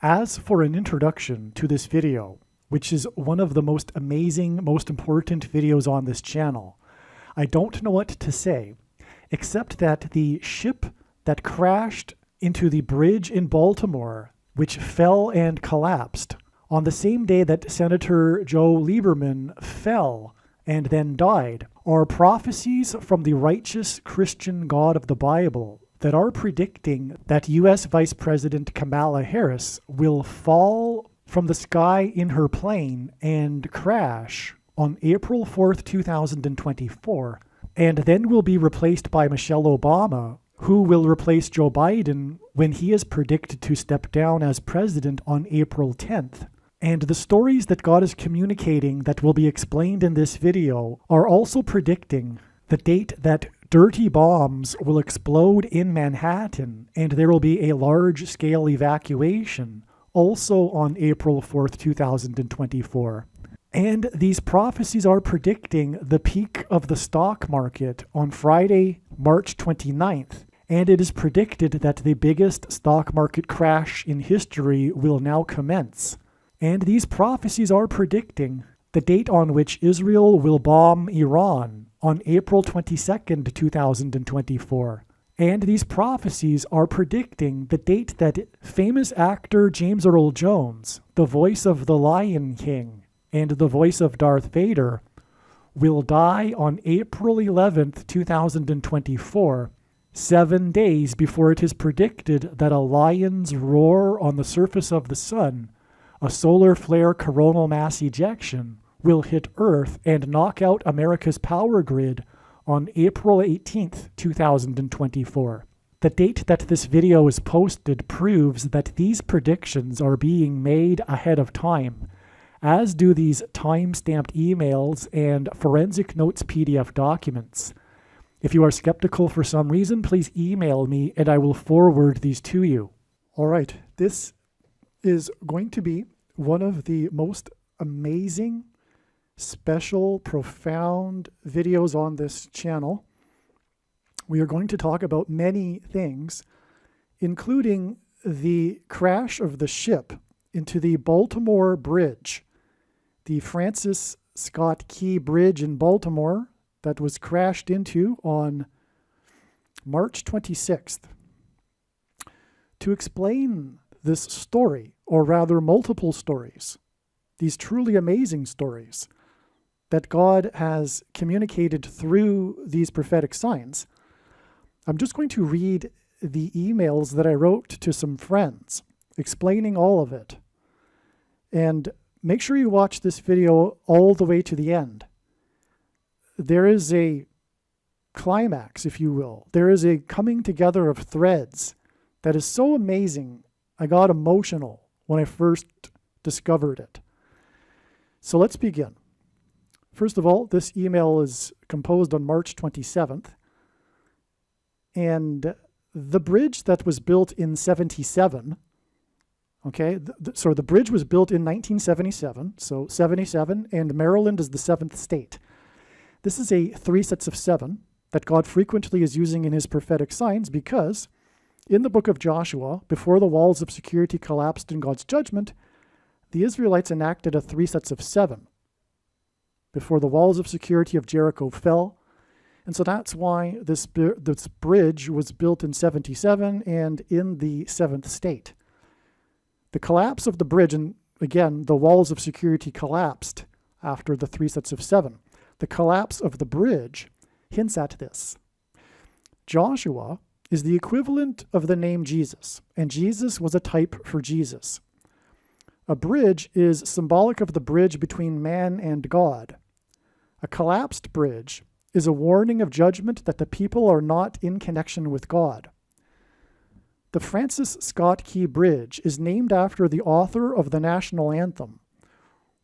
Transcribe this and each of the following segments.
As for an introduction to this video, which is one of the most amazing, most important videos on this channel, I don't know what to say, except that the ship that crashed into the bridge in Baltimore, which fell and collapsed, on the same day that Senator Joe Lieberman fell and then died, are prophecies from the righteous Christian God of the Bible that are predicting that U.S. Vice President Kamala Harris will fall from the sky in her plane and crash on April 4th, 2024, and then will be replaced by Michelle Obama, who will replace Joe Biden when he is predicted to step down as president on April 10th. And the stories that God is communicating that will be explained in this video are also predicting the date that dirty bombs will explode in Manhattan and there will be a large-scale evacuation also on April 4th, 2024. And these prophecies are predicting the peak of the stock market on Friday, March 29th. And it is predicted that the biggest stock market crash in history will now commence. And these prophecies are predicting the date on which Israel will bomb Iran on April 22nd, 2024. And these prophecies are predicting the date that famous actor James Earl Jones, the voice of the Lion King and the voice of Darth Vader, will die on April 11th, 2024, 7 days before it is predicted that a lion's roar on the surface of the sun, a solar flare coronal mass ejection, will hit Earth and knock out America's power grid on April 18th, 2024. The date that this video is posted proves that these predictions are being made ahead of time, as do these time-stamped emails and forensic notes PDF documents. If you are skeptical for some reason, please email me and I will forward these to you. All right, this is going to be one of the most amazing, special, profound videos on this channel. We are going to talk about many things, including the crash of the ship into the Baltimore Bridge, the Francis Scott Key Bridge in Baltimore that was crashed into on March 26th. To explain this story, or rather multiple stories, these truly amazing stories that God has communicated through these prophetic signs, I'm just going to read the emails that I wrote to some friends explaining all of it. And make sure you watch this video all the way to the end. There is a climax, if you will. There is a coming together of threads that is so amazing. I got emotional when I first discovered it. So let's begin. First of all, this email is composed on March 27th. And the bridge that was built in 77, okay, so the bridge was built in 1977, so 77, and Maryland is the seventh state. This is a 3 sets of 7 that God frequently is using in his prophetic signs because in the book of Joshua, before the walls of security collapsed in God's judgment, the Israelites enacted a 3 sets of 7 before the walls of security of Jericho fell. And so that's why this bridge was built in 77 and in the 7th state. The collapse of the bridge, and again, the walls of security collapsed after the 3 sets of 7. The collapse of the bridge hints at this. Joshua is the equivalent of the name Jesus, and Jesus was a type for Jesus. A bridge is symbolic of the bridge between man and God. A collapsed bridge is a warning of judgment that the people are not in connection with God. The Francis Scott Key Bridge is named after the author of the national anthem,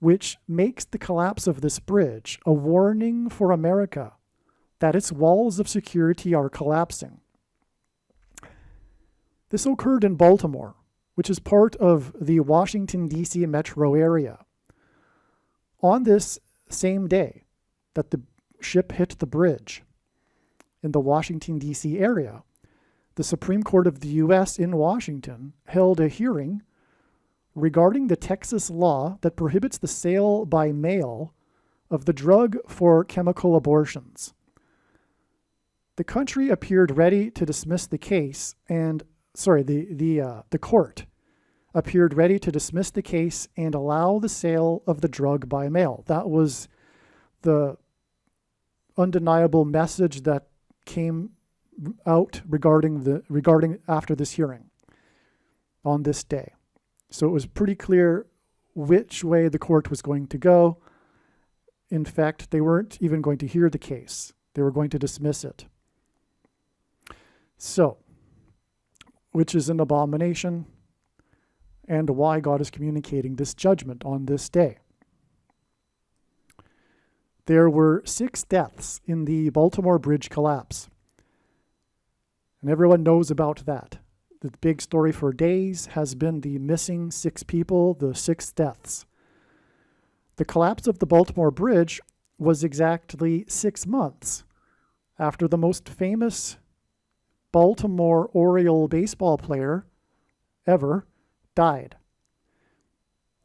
which makes the collapse of this bridge a warning for America that its walls of security are collapsing. This occurred in Baltimore, which is part of the Washington, D.C. metro area. On this same day that the ship hit the bridge in the Washington, D.C. area, the Supreme Court of the U.S. in Washington held a hearing regarding the Texas law that prohibits the sale by mail of the drug for chemical abortions. The country appeared ready to dismiss the case, and the court appeared ready to dismiss the case and allow the sale of the drug by mail. That was the undeniable message that came out regarding after this hearing on this day. So it was pretty clear which way the court was going to go. In fact, they weren't even going to hear the case. They were going to dismiss it. So, which is an abomination, and why God is communicating this judgment on this day. There were 6 deaths in the Baltimore Bridge collapse. And everyone knows about that. The big story for days has been the missing 6 people, the 6 deaths. The collapse of the Baltimore Bridge was exactly 6 months after the most famous Baltimore Oriole baseball player ever died.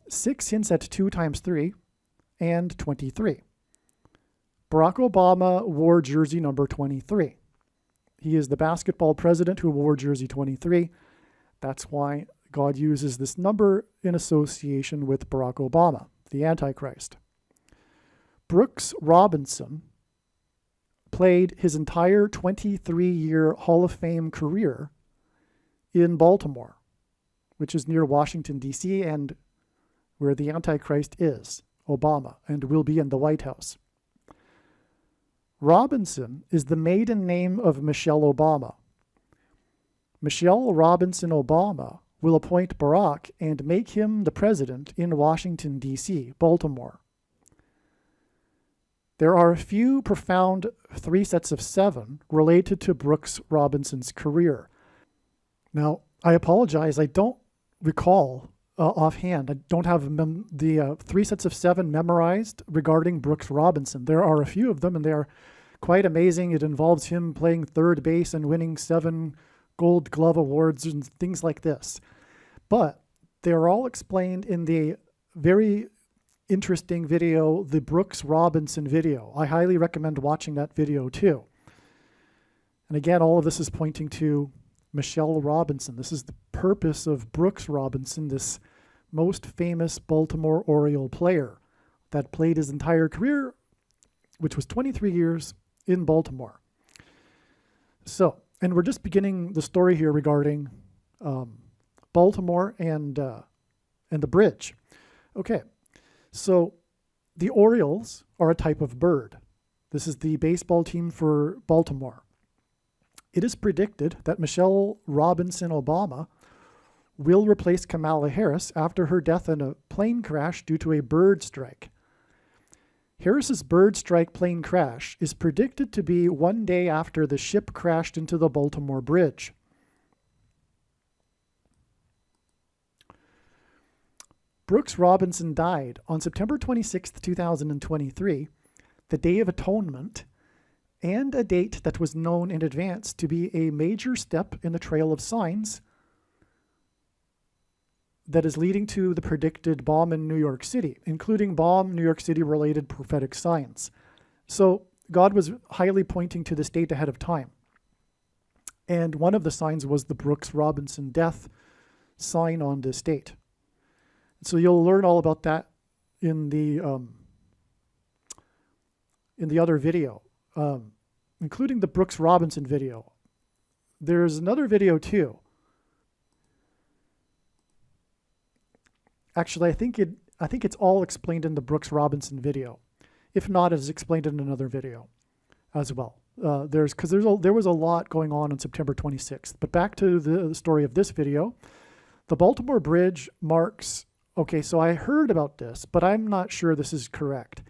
6 hints at 2 times 3 and 23. Barack Obama wore jersey number 23. He is the basketball president who wore jersey 23. That's why God uses this number in association with Barack Obama, the Antichrist. Brooks Robinson played his entire 23-year Hall of Fame career in Baltimore, which is near Washington, D.C., and where the Antichrist is, Obama, and will be in the White House. Robinson is the maiden name of Michelle Obama. Michelle Robinson Obama will appoint Barack and make him the president in Washington, D.C., Baltimore. There are a few profound 3 sets of 7 related to Brooks Robinson's career. Now, I apologize, I don't recall offhand. I don't have the 3 sets of 7 memorized regarding Brooks Robinson. There are a few of them, and they are quite amazing. It involves him playing third base and winning 7 Gold Glove awards and things like this. But they're all explained in the very interesting video, the Brooks Robinson video. I highly recommend watching that video too. And again, all of this is pointing to Michelle Robinson. This is the purpose of Brooks Robinson, this most famous Baltimore Oriole player that played his entire career, which was 23 years, in Baltimore. So, and we're just beginning the story here regarding Baltimore and the bridge. Okay, so the Orioles are a type of bird. This is the baseball team for Baltimore. It is predicted that Michelle Robinson Obama will replace Kamala Harris after her death in a plane crash due to a bird strike. Harris's bird strike plane crash is predicted to be 1 day after the ship crashed into the Baltimore Bridge. Brooks Robinson died on September 26, 2023, the Day of Atonement, and a date that was known in advance to be a major step in the trail of signs that is leading to the predicted bomb in New York City, including bomb New York City related prophetic signs. So God was highly pointing to this date ahead of time. And one of the signs was the Brooks Robinson death sign on this date. So you'll learn all about that in the other video, including the Brooks Robinson video. There's another video too. Actually, I think it's all explained in the Brooks Robinson video. If not, it's explained in another video as well. There was a lot going on September 26th. But back to the story of this video. The Baltimore Bridge marks, okay, so I heard about this, but I'm not sure this is correct.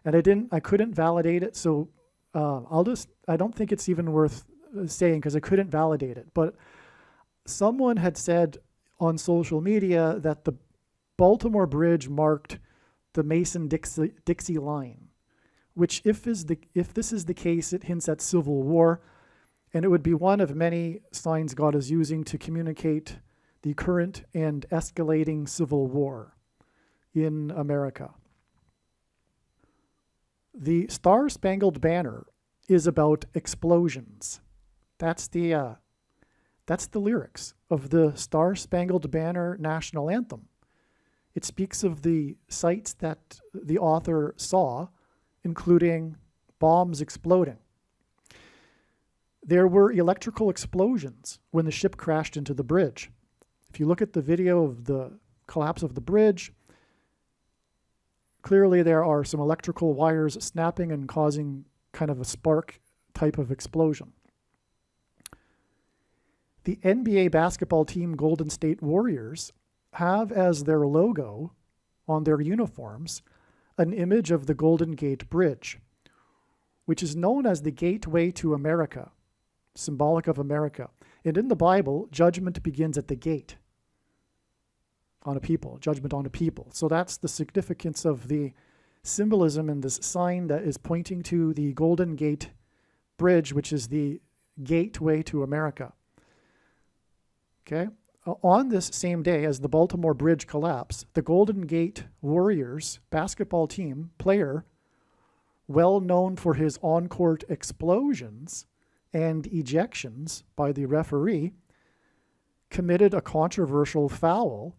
And I couldn't validate it, so I don't think it's even worth saying because I couldn't validate it. But someone had said on social media that the Baltimore Bridge marked the Mason-Dixie line, which if this is the case, it hints at civil war, and it would be one of many signs God is using to communicate the current and escalating civil war in America. The Star-Spangled Banner is about explosions. That's the lyrics of the Star-Spangled Banner national anthem. It speaks of the sights that the author saw, including bombs exploding. There were electrical explosions when the ship crashed into the bridge. If you look at the video of the collapse of the bridge, clearly there are some electrical wires snapping and causing kind of a spark type of explosion. The NBA basketball team Golden State Warriors have as their logo on their uniforms an image of the Golden Gate Bridge, which is known as the gateway to America, symbolic of America. And in the Bible, judgment begins at the gate on a people, judgment on a people. So that's the significance of the symbolism in this sign that is pointing to the Golden Gate Bridge, which is the gateway to America. Okay? On this same day as the Baltimore Bridge collapsed, the Golden Gate Warriors basketball team player, well known for his on-court explosions and ejections by the referee, committed a controversial foul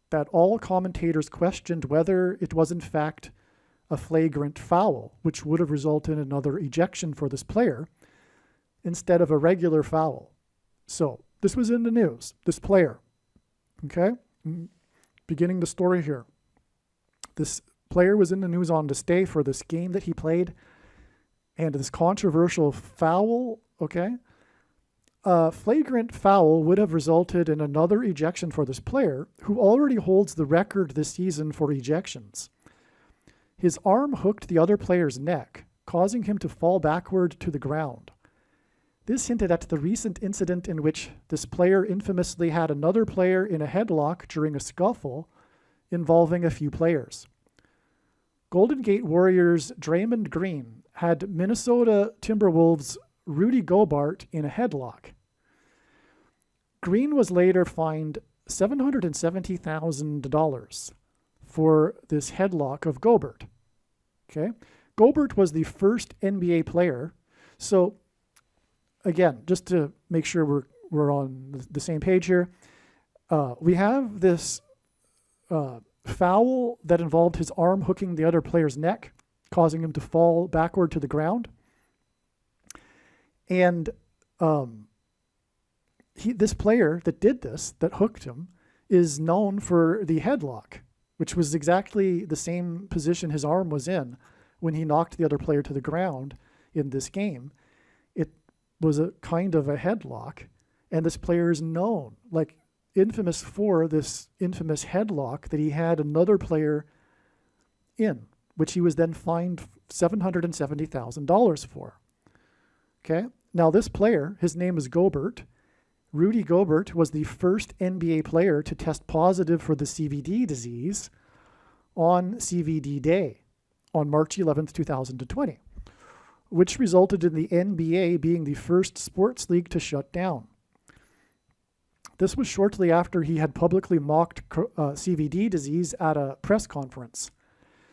that all commentators questioned whether it was in fact a flagrant foul, which would have resulted in another ejection for this player instead of a regular foul. So this was in the news, this player, okay? Beginning the story here. This player was in the news on this day for this game that he played, and this controversial foul, okay? A flagrant foul would have resulted in another ejection for this player, who already holds the record this season for ejections. His arm hooked the other player's neck, causing him to fall backward to the ground. This hinted at the recent incident in which this player infamously had another player in a headlock during a scuffle involving a few players. Golden Gate Warriors Draymond Green had Minnesota Timberwolves Rudy Gobert in a headlock. Green was later fined $770,000 for this headlock of Gobert. Okay? Gobert was the first NBA player. So again, just to make sure we're on the same page here, we have this foul that involved his arm hooking the other player's neck, causing him to fall backward to the ground. And this player that did this, that hooked him, is known for the headlock, which was exactly the same position his arm was in when he knocked the other player to the ground in this game. It was a kind of a headlock, and this player is known, like infamous for this infamous headlock that he had another player in, which he was then fined $770,000 for. Okay? Now this player, his name is Gobert. Rudy Gobert was the first NBA player to test positive for the CVD disease on CVD Day on March 11th, 2020, which resulted in the NBA being the first sports league to shut down. This was shortly after he had publicly mocked CVD disease at a press conference.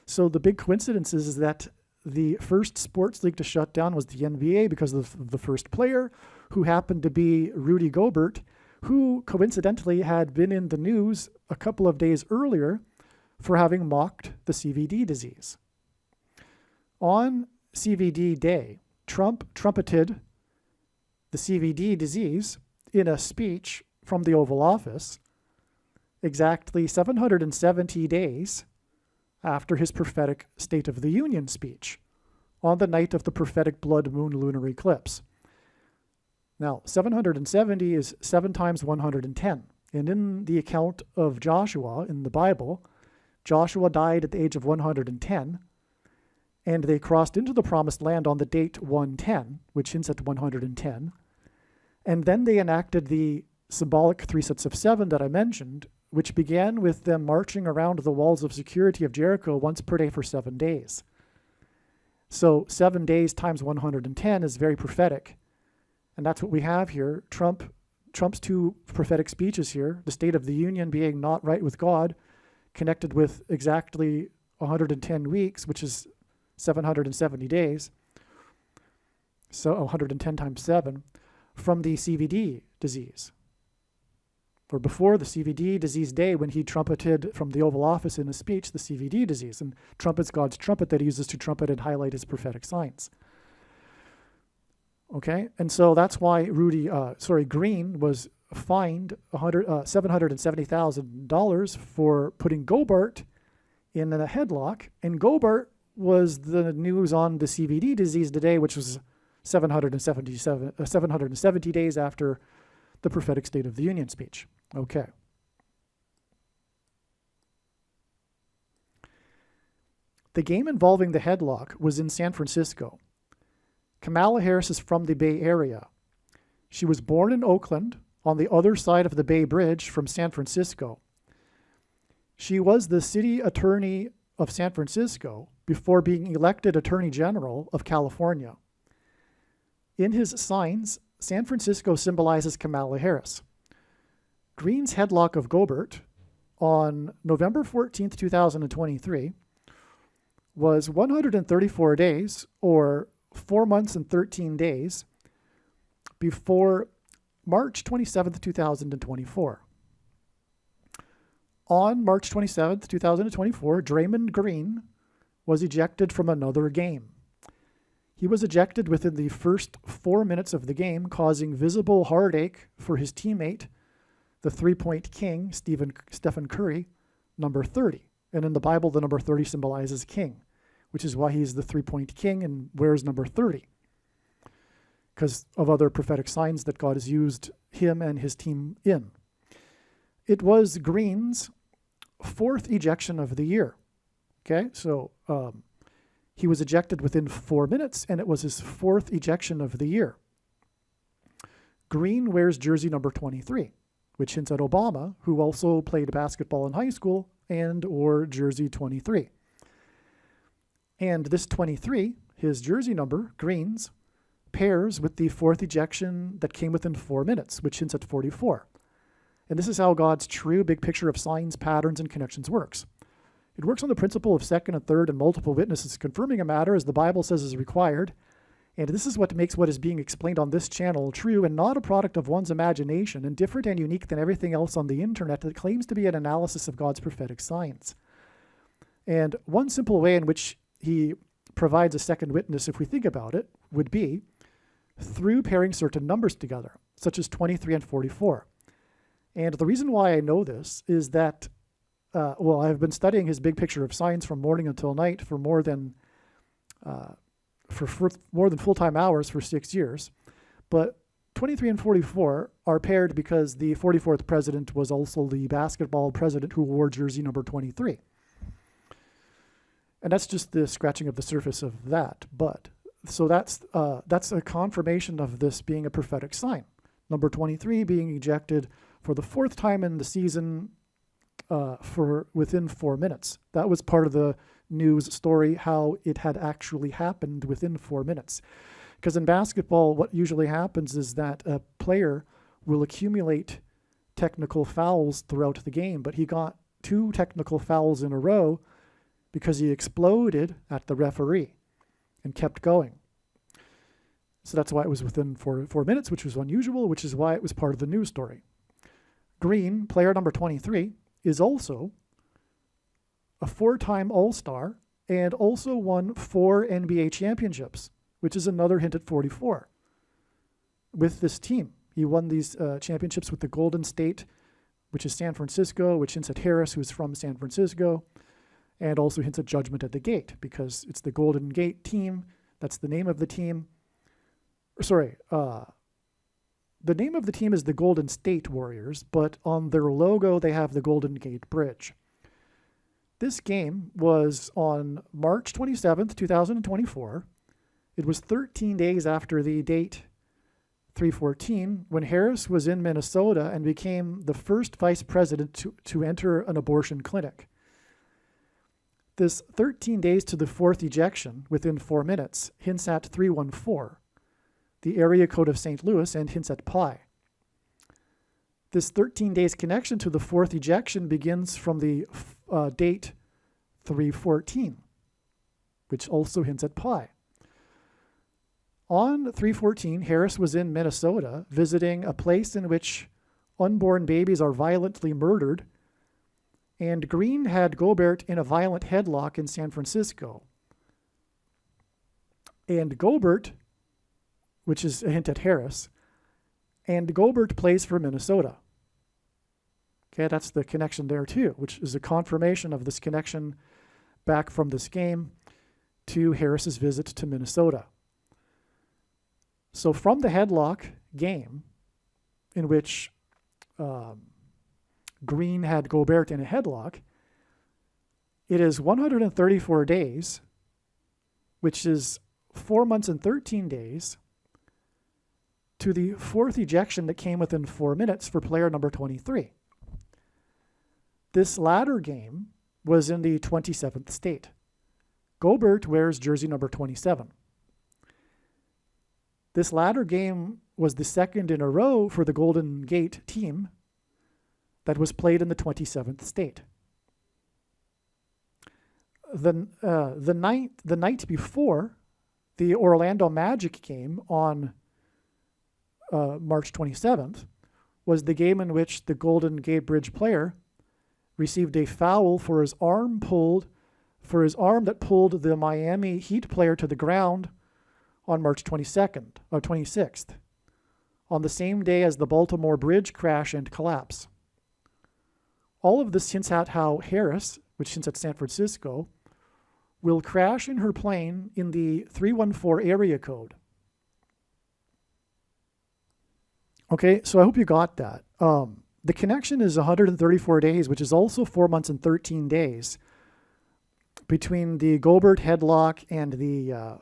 So the big coincidence is that the first sports league to shut down was the NBA because of the first player, who happened to be Rudy Gobert, who coincidentally had been in the news a couple of days earlier for having mocked the CVD disease. On CVD Day, Trump trumpeted the CVD disease in a speech from the Oval Office exactly 770 days after his prophetic State of the Union speech on the night of the prophetic blood moon lunar eclipse. Now, 770 is 7 times 110. And in the account of Joshua in the Bible, Joshua died at the age of 110, and they crossed into the promised land on the date 110, which hints at 110. And then they enacted the symbolic 3 sets of 7 that I mentioned, which began with them marching around the walls of security of Jericho once per day for 7 days. So 7 days times 110 is very prophetic. And that's what we have here. Trump Trump's two prophetic speeches here, the State of the Union being not right with God, connected with exactly 110 weeks, which is 770 days, so 110 times 7, from the CVD disease, or before the CVD disease day when he trumpeted from the Oval Office in a speech the CVD disease, and trumpet's God's trumpet that he uses to trumpet and highlight his prophetic signs. Okay, and so that's why Green was fined $770,000 for putting Gobert in a headlock, and Gobert was the news on the CVD disease today, which was 770 days after the prophetic State of the Union speech. Okay. The game involving the headlock was in San Francisco. Kamala Harris is from the Bay Area. She was born in Oakland, on the other side of the Bay Bridge from San Francisco. She was the city attorney of San Francisco before being elected Attorney General of California. In his signs, San Francisco symbolizes Kamala Harris. Green's headlock of Gobert on November 14th, 2023 was 134 days, or 4 months and 13 days, before March 27th, 2024. On March 27th, 2024, Draymond Green was ejected from another game. He was ejected within the first 4 minutes of the game, causing visible heartache for his teammate, the three-point king, Stephen Curry, number 30. And in the Bible, the number 30 symbolizes king, which is why he's the three-point king and wears number 30, because of other prophetic signs that God has used him and his team in. It was Green's fourth ejection of the year. Okay, so he was ejected within 4 minutes, and it was his fourth ejection of the year. Green wears jersey number 23, which hints at Obama, who also played basketball in high school and wore jersey 23. And this 23, his jersey number, Green's, pairs with the fourth ejection that came within 4 minutes, which hints at 44. And this is how God's true big picture of signs, patterns, and connections works. It works on the principle of second and third and multiple witnesses confirming a matter as the Bible says is required. And this is what makes what is being explained on this channel true and not a product of one's imagination, and different and unique than everything else on the internet that claims to be an analysis of God's prophetic signs. And one simple way in which he provides a second witness, if we think about it, would be through pairing certain numbers together, such as 23 and 44. And the reason why I know this is that, I've been studying his big picture of signs from morning until night for more than full-time hours for 6 years. But 23 and 44 are paired because the 44th president was also the basketball president who wore jersey number 23. And that's just the scratching of the surface of that. But so that's a confirmation of this being a prophetic sign. Number 23 being ejected for the fourth time in the season for within 4 minutes. That was part of the news story, how it had actually happened within 4 minutes. Because in basketball, what usually happens is that a player will accumulate technical fouls throughout the game, but he got 2 technical fouls in a row because he exploded at the referee and kept going. So that's why it was within 4 minutes, which was unusual, which is why it was part of the news story. Green, player number 23, is also a 4-time All-Star and also won 4 NBA championships, which is another hint at 44 with this team. He won these championships with the Golden State, which is San Francisco, which hints at Harris, who's from San Francisco, and also hints at Judgment at the Gate, because it's the Golden Gate team. That's the name of the team. The name of the team is the Golden State Warriors, but on their logo they have the Golden Gate Bridge. This game was on March 27th, 2024. It was 13 days after the date 3/14 when Harris was in Minnesota and became the first vice president to enter an abortion clinic. This 13 days to the fourth ejection within 4 minutes hints at 314, the area code of St. Louis, and hints at pi. This 13 days connection to the fourth ejection begins from the date 314, which also hints at pi. On 314, Harris was in Minnesota visiting a place in which unborn babies are violently murdered, and Green had Gobert in a violent headlock in San Francisco. And Gobert, which is a hint at Harris, and Gobert plays for Minnesota. Okay, that's the connection there too, which is a confirmation of this connection back from this game to Harris's visit to Minnesota. So from the headlock game, in which Green had Gobert in a headlock, it is 134 days, which is 4 months and 13 days, to the fourth ejection that came within 4 minutes for player number 23. This latter game was in the 27th state. Gobert wears jersey number 27. This latter game was the second in a row for the Golden Gate team that was played in the 27th state. The night before the Orlando Magic game on March 27th was the game in which the Golden Gate Bridge player received a foul for his arm that pulled the Miami Heat player to the ground on March 26th, on the same day as the Baltimore Bridge crash and collapse. All of this hints at how Harris, which hints at San Francisco, will crash in her plane in the 314 area code. Okay, so I hope you got that. The connection is 134 days, which is also 4 months and 13 days between the Gobert headlock and the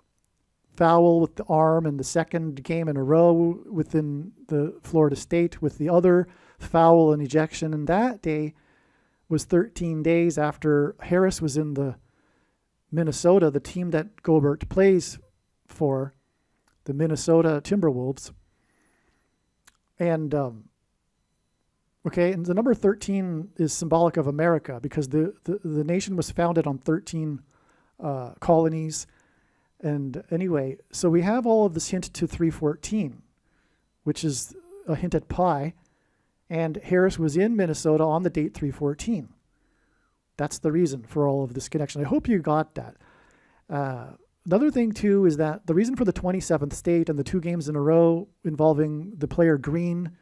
foul with the arm and the second game in a row within the Florida State with the other foul and ejection. And that day was 13 days after Harris was in the Minnesota, the team that Gobert plays for, the Minnesota Timberwolves. And and the number 13 is symbolic of America because the nation was founded on 13 colonies. And anyway, so we have all of this hint to 314, which is a hint at pi. And Harris was in Minnesota on the date 314. That's the reason for all of this connection. I hope you got that. Another thing, too, is that the reason for the 27th state and the 2 games in a row involving the player Green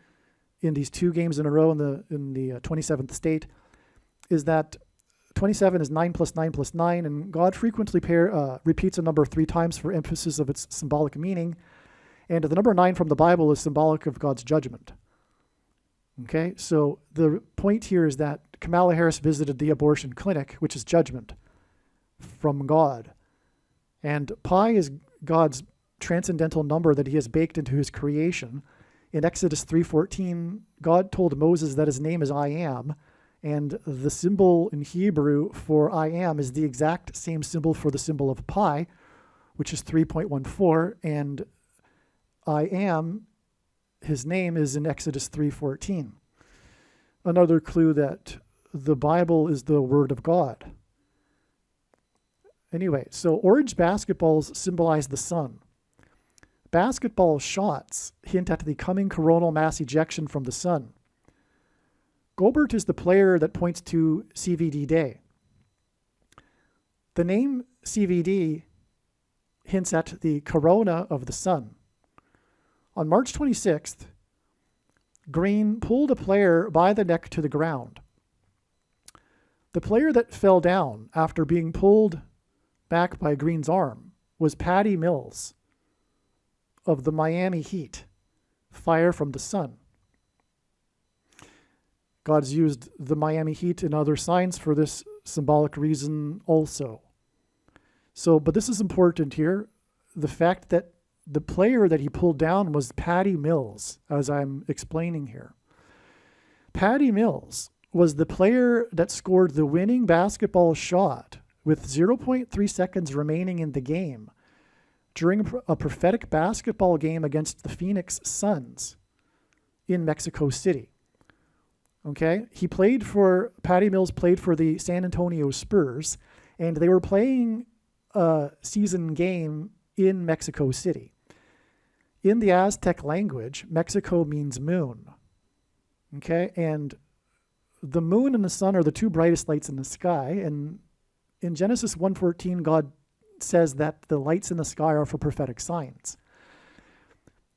in these 2 games in a row in the 27th state is that 27 is 9 plus 9 plus 9, and God frequently repeats a number 3 times for emphasis of its symbolic meaning. And the number 9 from the Bible is symbolic of God's judgment. Okay, so the point here is that Kamala Harris visited the abortion clinic, which is judgment from God. And pi is God's transcendental number that he has baked into his creation. In Exodus 3:14, God told Moses that his name is I am, and the symbol in Hebrew for I am is the exact same symbol for the symbol of pi, which is 3.14, and I am, his name is in Exodus 3:14. Another clue that the Bible is the Word of God. Anyway, so orange basketballs symbolize the sun. Basketball shots hint at the coming coronal mass ejection from the sun. Gobert is the player that points to CVD day. The name CVD hints at the corona of the sun. On March 26th, Green pulled a player by the neck to the ground. The player that fell down after being pulled back by Green's arm was Patty Mills of the Miami Heat, fire from the sun. God's used the Miami Heat in other signs for this symbolic reason also. So, but this is important here. The fact that the player that he pulled down was Patty Mills, as I'm explaining here. Patty Mills was the player that scored the winning basketball shot with 0.3 seconds remaining in the game during a prophetic basketball game against the Phoenix Suns in Mexico City. Okay, Patty Mills played for the San Antonio Spurs, and they were playing a season game in Mexico City. In the Aztec language, Mexico means moon. Okay, and the moon and the sun are the two brightest lights in the sky, and in Genesis 1:14, God says that the lights in the sky are for prophetic signs.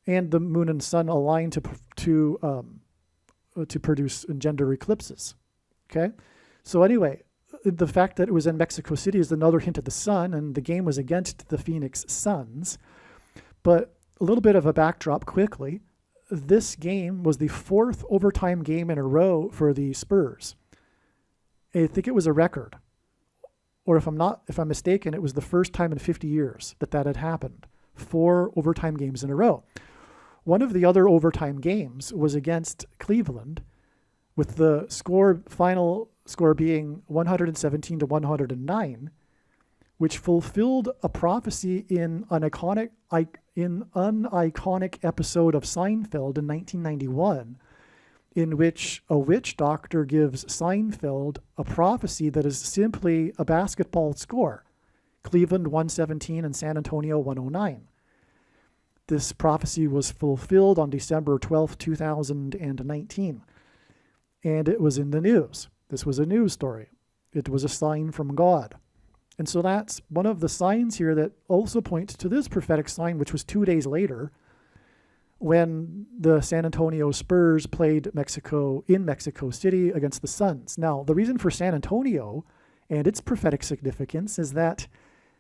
And the moon and sun align to produce and gender eclipses. Okay, so anyway, the fact that it was in Mexico City is another hint at the sun, and the game was against the Phoenix Suns. But a little bit of a backdrop quickly. This game was the 4th overtime game in a row for the Spurs. I think it was a record. Or if I'm mistaken, it was the first time in 50 years that had happened. 4 overtime games in a row. One of the other overtime games was against Cleveland, with the final score being 117-109, which fulfilled a prophecy in an iconic episode of Seinfeld in 1991, in which a witch doctor gives Seinfeld a prophecy that is simply a basketball score: Cleveland 117 and San Antonio 109. This prophecy was fulfilled on December 12, 2019, and it was in the news. This was a news story. It was a sign from God. And so that's one of the signs here that also points to this prophetic sign, which was 2 days later when the San Antonio Spurs played in Mexico City against the Suns. Now, the reason for San Antonio and its prophetic significance is that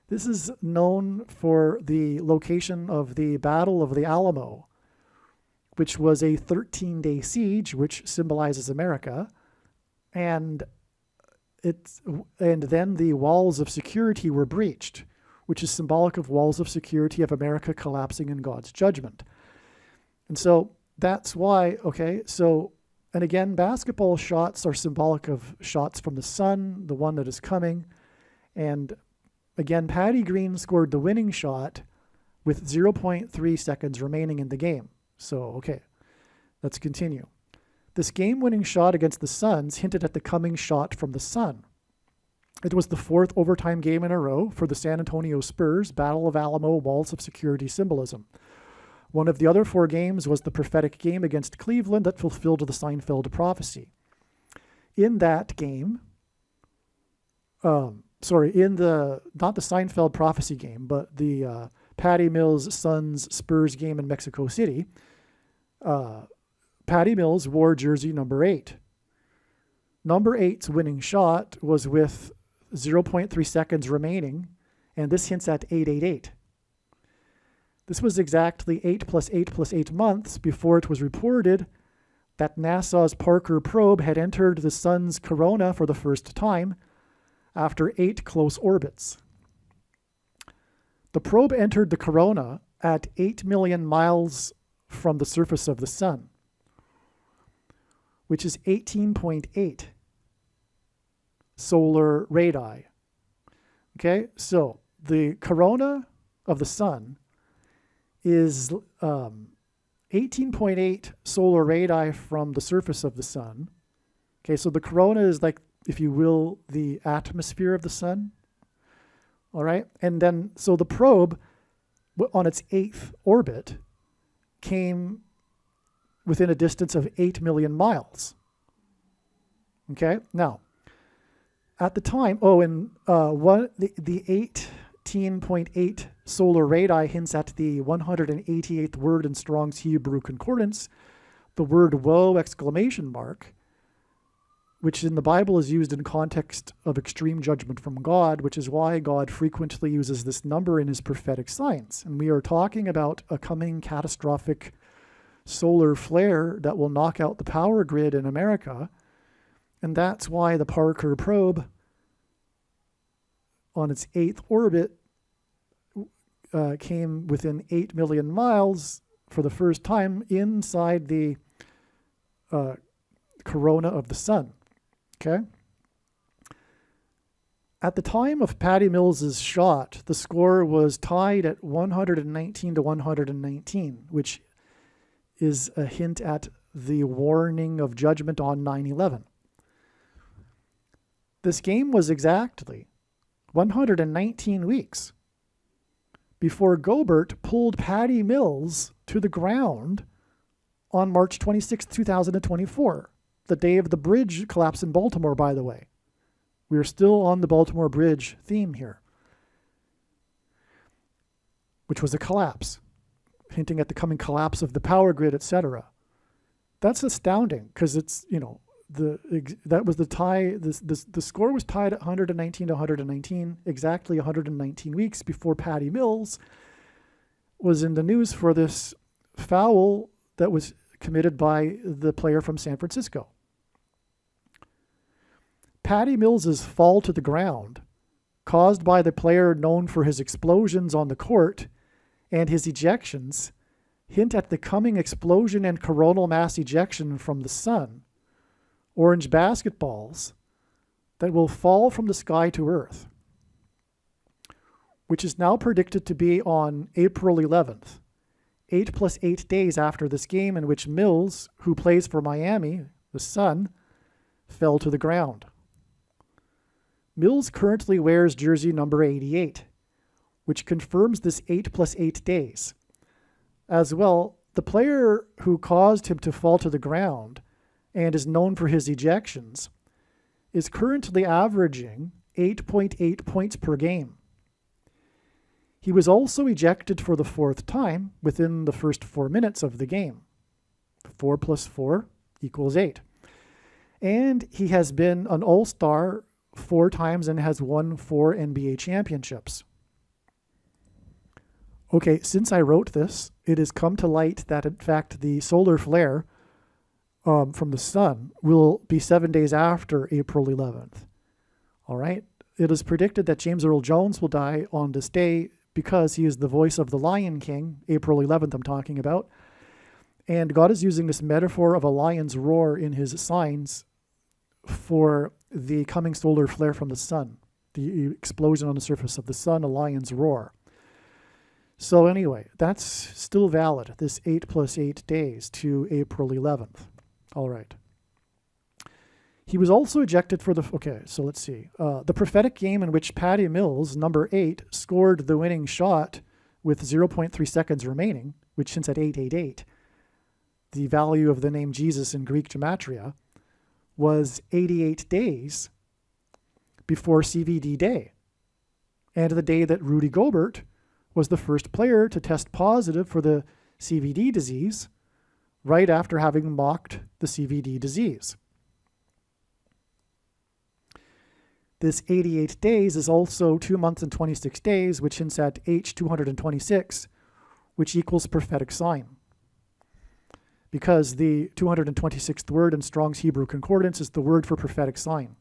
this is known for the location of the Battle of the Alamo, which was a 13-day siege, which symbolizes America, and then the walls of security were breached, which is symbolic of walls of security of America collapsing in God's judgment. And so that's why, and again, basketball shots are symbolic of shots from the sun, the one that is coming. And again, Patty Green scored the winning shot with 0.3 seconds remaining in the game. So, let's continue. This game-winning shot against the Suns hinted at the coming shot from the sun. It was the 4th overtime game in a row for the San Antonio Spurs, Battle of Alamo, walls of security symbolism. One of the other 4 games was the prophetic game against Cleveland that fulfilled the Seinfeld prophecy. In that game, not the Seinfeld prophecy game, but the Patty Mills Suns Spurs game in Mexico City, Patty Mills wore jersey number 8. Number 8's winning shot was with 0.3 seconds remaining, and this hints at 888. This was exactly 8 plus 8 plus 8 months before it was reported that NASA's Parker probe had entered the sun's corona for the first time after 8 close orbits. The probe entered the corona at 8 million miles from the surface of the sun, which is 18.8 solar radii. Okay, so the corona of the sun is 18.8 solar radii from the surface of the sun. Okay, so the corona is like, if you will, the atmosphere of the sun. All right, and then, so the probe on its 8th orbit came within a distance of 8 million miles. Okay, now, at the time, the 18.8 solar radii hints at the 188th word in Strong's Hebrew Concordance, the word woe, ! Which in the Bible is used in context of extreme judgment from God, which is why God frequently uses this number in his prophetic signs. And we are talking about a coming catastrophic solar flare that will knock out the power grid in America. And that's why the Parker probe on its 8th orbit came within 8 million miles for the first time inside the corona of the sun. Okay? At the time of Patty Mills's shot, the score was tied at 119-119, which is a hint at the warning of judgment on 9/11. This game was exactly 119 weeks before Gobert pulled Patty Mills to the ground on March 26, 2024, the day of the bridge collapse in Baltimore, by the way. We are still on the Baltimore Bridge theme here, which was a collapse, hinting at the coming collapse of the power grid, etc. That's astounding because it's, that was the tie. The score was tied at 119 to 119, exactly 119 weeks before Patty Mills was in the news for this foul that was committed by the player from San Francisco. Patty Mills's fall to the ground, caused by the player known for his explosions on the court and his ejections, hint at the coming explosion and coronal mass ejection from the sun, orange basketballs that will fall from the sky to earth, which is now predicted to be on April 11th, 8 plus 8 days after this game in which Mills, who plays for Miami, the Sun, fell to the ground. Mills currently wears jersey number 88, which confirms this 8 plus 8 days. As well, the player who caused him to fall to the ground and is known for his ejections is currently averaging 8.8 points per game. He was also ejected for the 4th time within the first 4 minutes of the game. 4 plus 4 equals 8. And he has been an all-star 4 times and has won 4 NBA championships. Okay, since I wrote this, it has come to light that, in fact, the solar flare from the sun will be 7 days after April 11th. All right? It is predicted that James Earl Jones will die on this day because he is the voice of the Lion King, April 11th I'm talking about. And God is using this metaphor of a lion's roar in his signs for the coming solar flare from the sun, the explosion on the surface of the sun, a lion's roar. So anyway, that's still valid, this 8 plus 8 days to April 11th. All right. He was also ejected for the, so let's see. The prophetic game in which Patty Mills, number 8, scored the winning shot with 0.3 seconds remaining, which hints at 888. The value of the name Jesus in Greek gematria was 88 days before CVD day, and the day that Rudy Gobert was the first player to test positive for the CVD disease right after having mocked the CVD disease. This 88 days is also 2 months and 26 days, which hints at H226, which equals prophetic sign. Because the 226th word in Strong's Hebrew Concordance is the word for prophetic sign.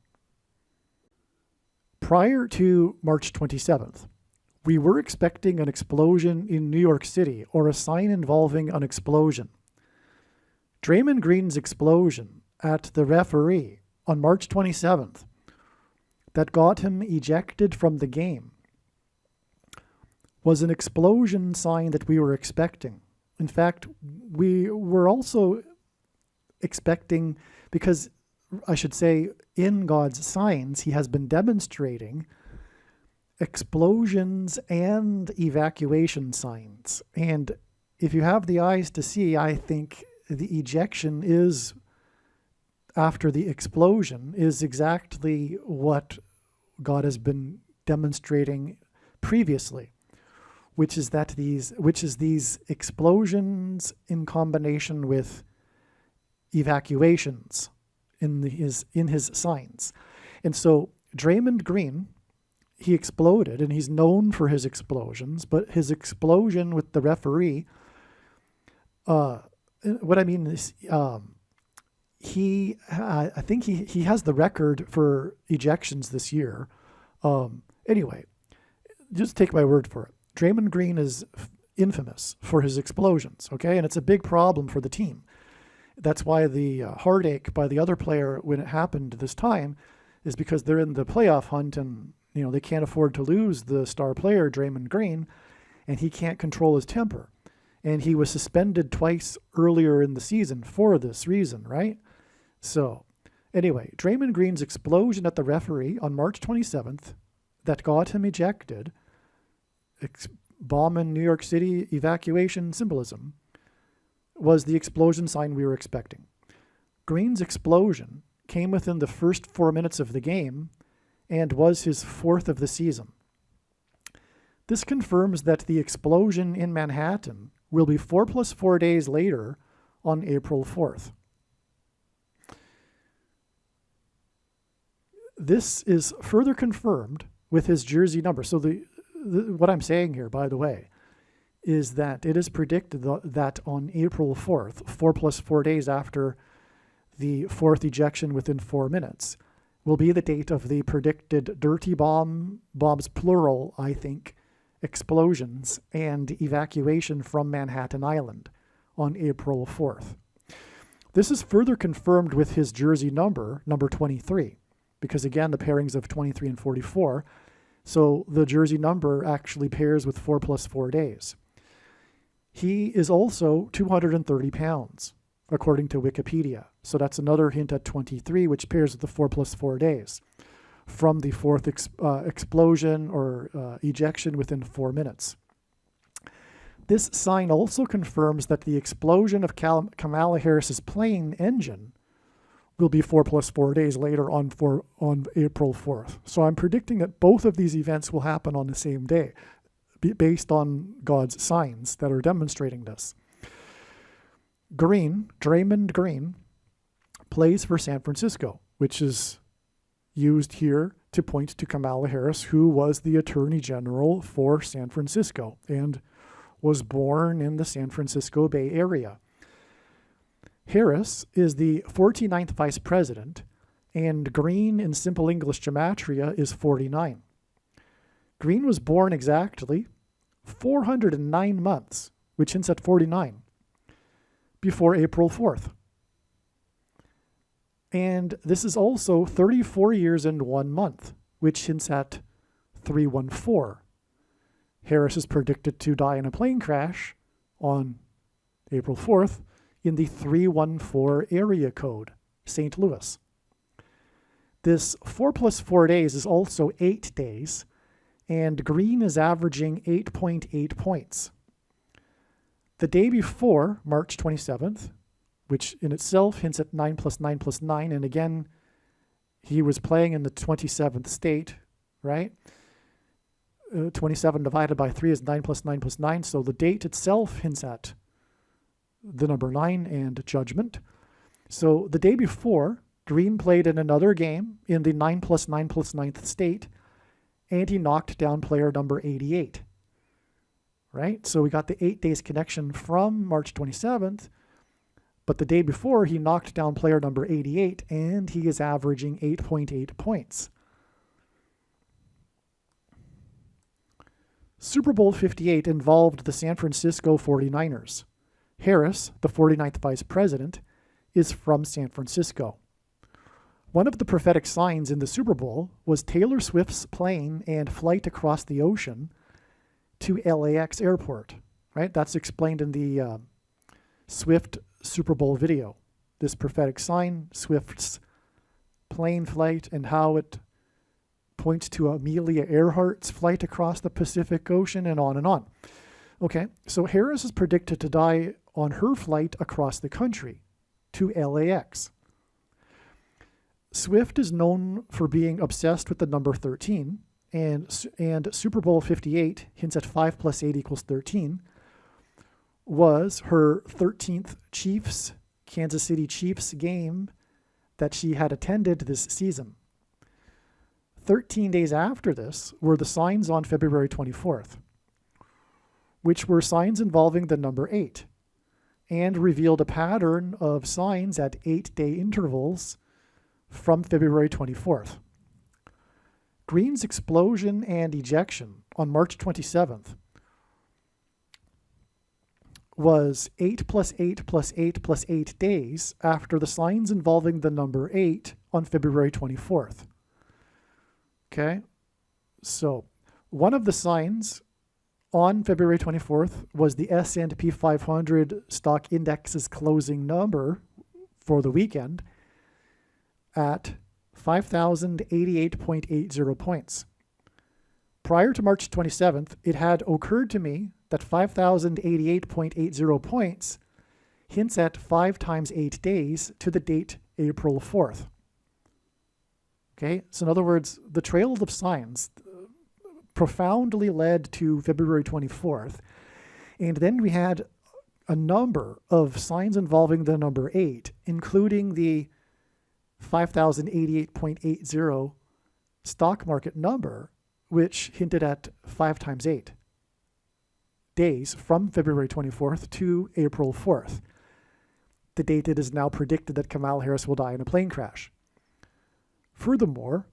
Prior to March 27th, we were expecting an explosion in New York City, or a sign involving an explosion. Draymond Green's explosion at the referee on March 27th that got him ejected from the game was an explosion sign that we were expecting. In fact, we were also expecting, because I should say in God's signs, he has been demonstrating explosions and evacuation signs. And if you have the eyes to see, I think the ejection is, after the explosion, is exactly what God has been demonstrating previously, which is these explosions in combination with evacuations in his signs. And so Draymond Green, he exploded, and he's known for his explosions, but his explosion with the referee, what I mean is, I think he has the record for ejections this year. Anyway, just take my word for it. Draymond Green is infamous for his explosions, okay? And it's a big problem for the team. That's why the heartache by the other player when it happened this time is because they're in the playoff hunt, and they can't afford to lose the star player, Draymond Green, and he can't control his temper. And he was suspended twice earlier in the season for this reason, right? So, anyway, Draymond Green's explosion at the referee on March 27th that got him ejected, bomb in New York City evacuation symbolism, was the explosion sign we were expecting. Green's explosion came within the first 4 minutes of the game and was his 4th of the season. This confirms that the explosion in Manhattan will be 4 + 4 days later on April 4th. This is further confirmed with his jersey number. So what I'm saying here, by the way, is that it is predicted that on April 4th, 4 + 4 days after the 4th ejection within 4 minutes, will be the date of the predicted dirty bombs plural, I think, explosions and evacuation from Manhattan Island on April 4th. This is further confirmed with his jersey number 23, because again, the pairings of 23 and 44, so the jersey number actually pairs with 4 + 4 days. He is also 230 pounds, according to Wikipedia. So that's another hint at 23, which pairs with the 4 + 4 days from the 4th explosion or ejection within 4 minutes. This sign also confirms that the explosion of Kamala Harris's plane engine will be 4 + 4 days later on April 4th. So I'm predicting that both of these events will happen on the same day, based on God's signs that are demonstrating this. Draymond Green, plays for San Francisco, which is used here to point to Kamala Harris, who was the Attorney General for San Francisco and was born in the San Francisco Bay Area. Harris is the 49th Vice President, and Green in simple English gematria is 49. Green was born exactly 409 months, which hints at 49, before April 4th. And this is also 34 years and 1 month, which hints at 314. Harris is predicted to die in a plane crash on April 4th in the 314 area code, St. Louis. This 4 + 4 days is also 8 days, and Green is averaging 8.8 points. The day before, March 27th, which in itself hints at 9 + 9 + 9, and again, he was playing in the 27th state, right? 27 divided by 3 is 9 + 9 + 9, so the date itself hints at the number 9 and judgment. So the day before, Green played in another game in the 9 + 9 + 9th state, and he knocked down player number 88, right? So we got the 8 days connection from March 27th, but the day before he knocked down player number 88, and he is averaging 8.8 points. Super Bowl 58 involved the San Francisco 49ers. Harris, the 49th Vice President, is from San Francisco. One of the prophetic signs in the Super Bowl was Taylor Swift's plane and flight across the ocean to LAX airport, right? That's explained in the Swift Super Bowl video. This prophetic sign, Swift's plane flight, and how it points to Amelia Earhart's flight across the Pacific Ocean, and on and on. Okay, so Harris is predicted to die on her flight across the country to LAX. Swift is known for being obsessed with the number 13, and Super Bowl 58 hints at 5 + 8 = 13, was her 13th Kansas City Chiefs game that she had attended this season. 13 days after this were the signs on February 24th, which were signs involving the number 8, and revealed a pattern of signs at 8-day intervals from February 24th. Green's explosion and ejection on March 27th was 8 + 8 + 8 + 8 days after the signs involving the number 8 on February 24th. Okay, so one of the signs on February 24th was the S&P 500 stock index's closing number for the weekend at 5,088.80 points. Prior to March 27th, it had occurred to me that 5,088.80 points hints at 5 times 8 days to the date April 4th. Okay, so in other words, the trail of signs profoundly led to February 24th. And then we had a number of signs involving the number 8, including the 5,088.80 stock market number, which hinted at 5 times 8 days from February 24th to April 4th, the date it is now predicted that Kamala Harris will die in a plane crash. Furthermore,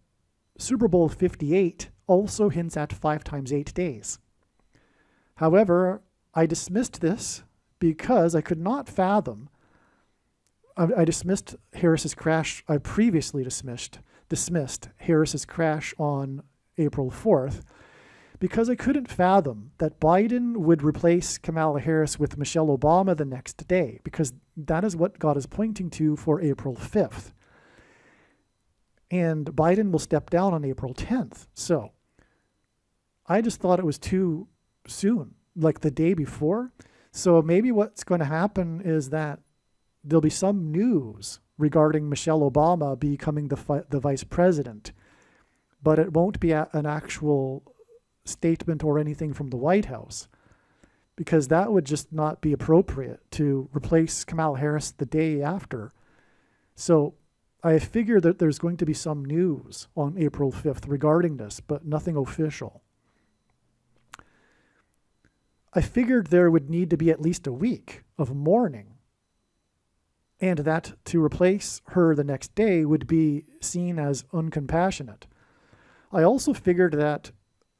Super Bowl 58 also hints at 5 times 8 days. However, I dismissed this because I could not fathom. I dismissed Harris's crash. I previously dismissed Harris's crash on April 4th because I couldn't fathom that Biden would replace Kamala Harris with Michelle Obama the next day, because that is what God is pointing to for April 5th. And Biden will step down on April 10th. So I just thought it was too soon, like the day before. So maybe what's going to happen is that there'll be some news regarding Michelle Obama becoming the vice president, but it won't be an actual statement or anything from the White House, because that would just not be appropriate to replace Kamala Harris the day after. So I figure that there's going to be some news on April 5th regarding this, but nothing official. I figured there would need to be at least a week of mourning, and that to replace her the next day would be seen as uncompassionate. I also figured that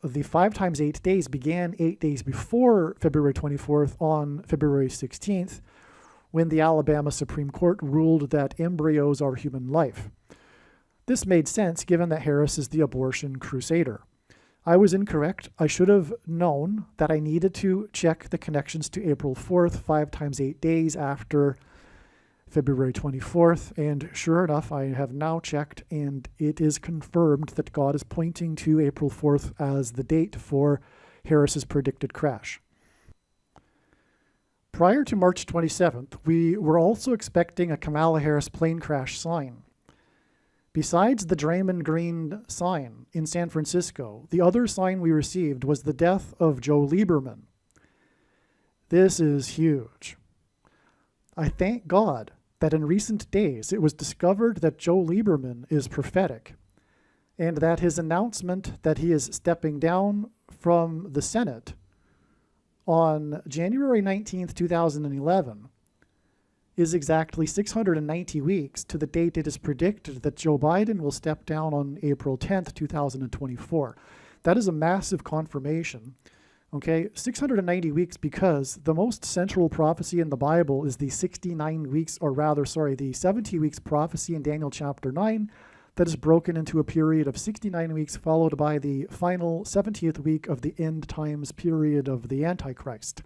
the 5 times 8 days began 8 days before February 24th on February 16th, when the Alabama Supreme Court ruled that embryos are human life. This made sense given that Harris is the abortion crusader. I was incorrect. I should have known that I needed to check the connections to April 4th, 5 times 8 days after February 24th, and sure enough, I have now checked, and it is confirmed that God is pointing to April 4th as the date for Harris's predicted crash. Prior to March 27th, we were also expecting a Kamala Harris plane crash sign. Besides the Draymond Green sign in San Francisco, the other sign we received was the death of Joe Lieberman. This is huge. I thank God that in recent days it was discovered that Joe Lieberman is prophetic, and that his announcement that he is stepping down from the Senate on January 19th, 2011 is exactly 690 weeks to the date it is predicted that Joe Biden will step down on April 10th, 2024. That is a massive confirmation. Okay, 690 weeks, because the most central prophecy in the Bible is the 70 weeks prophecy in Daniel chapter 9 that is broken into a period of 69 weeks followed by the final 70th week of the end times period of the Antichrist.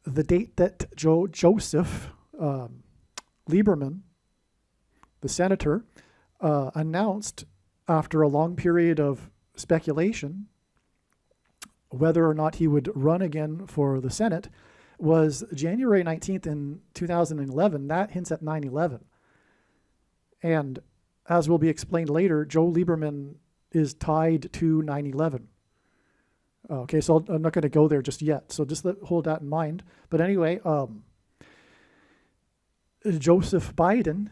The date that Joseph Lieberman, the senator, announced after a long period of speculation whether or not he would run again for the Senate was January 19th in 2011. That hints at 9/11. And as will be explained later, Joe Lieberman is tied to 9/11. Okay, so I'm not going to go there just yet. So just hold that in mind. But anyway, Joseph Biden,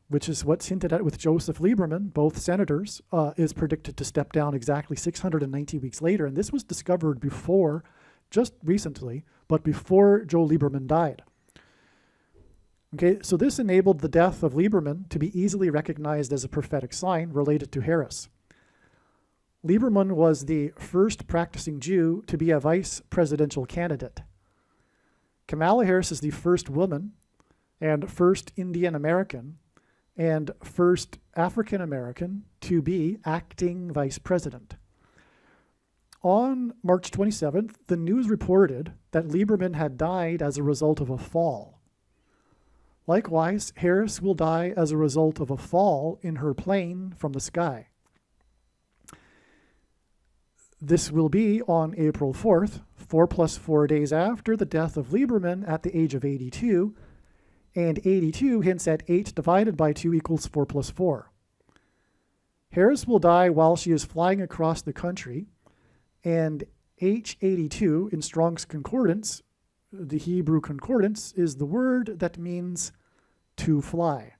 which is what's hinted at with Joseph Lieberman, both senators, is predicted to step down exactly 690 weeks later. And this was discovered before, just recently, but before Joe Lieberman died. Okay, so this enabled the death of Lieberman to be easily recognized as a prophetic sign related to Harris. Lieberman was the first practicing Jew to be a vice presidential candidate. Kamala Harris is the first woman and first Indian American and first African American to be acting vice president. on March 27th, the news reported that Lieberman had died as a result of a fall. Likewise, Harris will die as a result of a fall in her plane from the sky. This will be on April 4th, 4 plus 4 days after the death of Lieberman at the age of 82, and 82 hints at 8 divided by 2 equals 4 plus 4. Harris will die while she is flying across the country, and H82 in Strong's Concordance, the Hebrew Concordance, is the word that means to fly.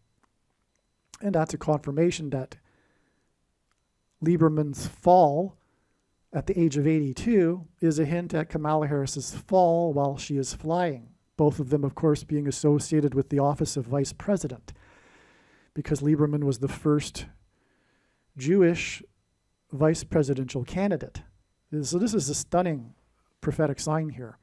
And that's a confirmation that Lieberman's fall at the age of 82 is a hint at Kamala Harris's fall while she is flying. Both of them, of course, being associated with the office of vice president, because Lieberman was the first Jewish vice presidential candidate. So this is a stunning prophetic sign here.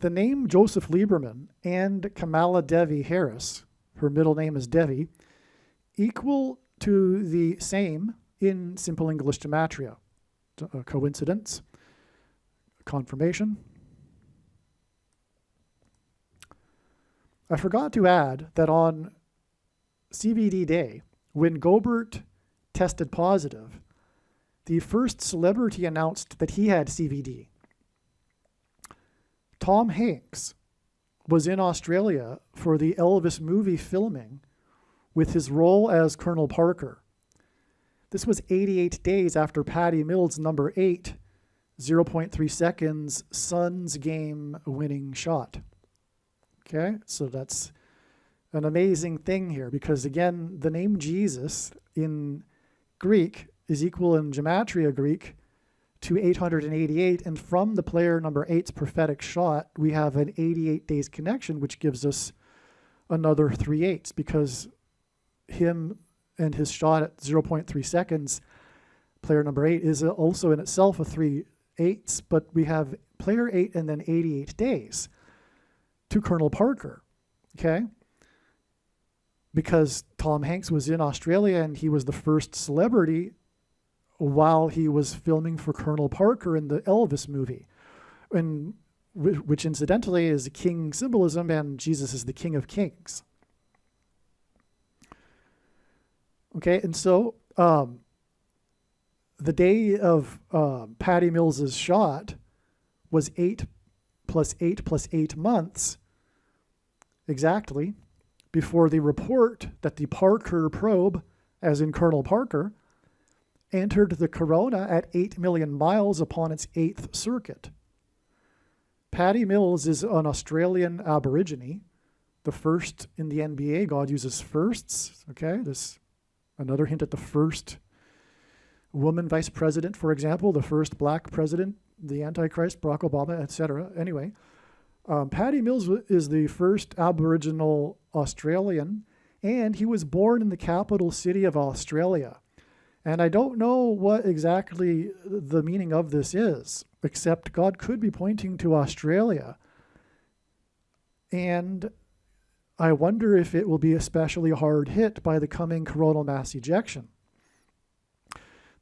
The name Joseph Lieberman and Kamala Devi Harris, her middle name is Devi, equal to the same in simple English gematria. A coincidence? Confirmation? I forgot to add that on CVD Day, when Gobert tested positive, the first celebrity announced that he had CVD. Tom Hanks was in Australia for the Elvis movie filming with his role as Colonel Parker. This was 88 days after Patty Mills' number 8, 0.3 seconds, Suns game winning shot. Okay, so that's an amazing thing here, because again, the name Jesus in Greek is equal in Gematria Greek to 888, and from the player number 8's prophetic shot, we have an 88 days connection, which gives us another 3 8s, because him and his shot at 0.3 seconds, player number 8, is also in itself a 3 8s, but we have player 8 and then 88 days to Colonel Parker, okay? Because Tom Hanks was in Australia and he was the first celebrity while he was filming for Colonel Parker in the Elvis movie, and which incidentally is a king symbolism, and Jesus is the King of Kings. Okay, and so the day of Patty Mills's shot was 8 plus 8 plus 8 months exactly before the report that the Parker probe, as in Colonel Parker, entered the corona at 8 million miles upon its 8th circuit. Patty Mills is an Australian Aborigine, the first in the NBA. God uses firsts, okay? This another hint at the first woman vice president, for example, the first black president, the Antichrist, Barack Obama, etc. Anyway, Patty Mills is the first Aboriginal Australian, and he was born in the capital city of Australia. And I don't know what exactly the meaning of this is, except God could be pointing to Australia. And I wonder if it will be especially hard hit by the coming coronal mass ejection.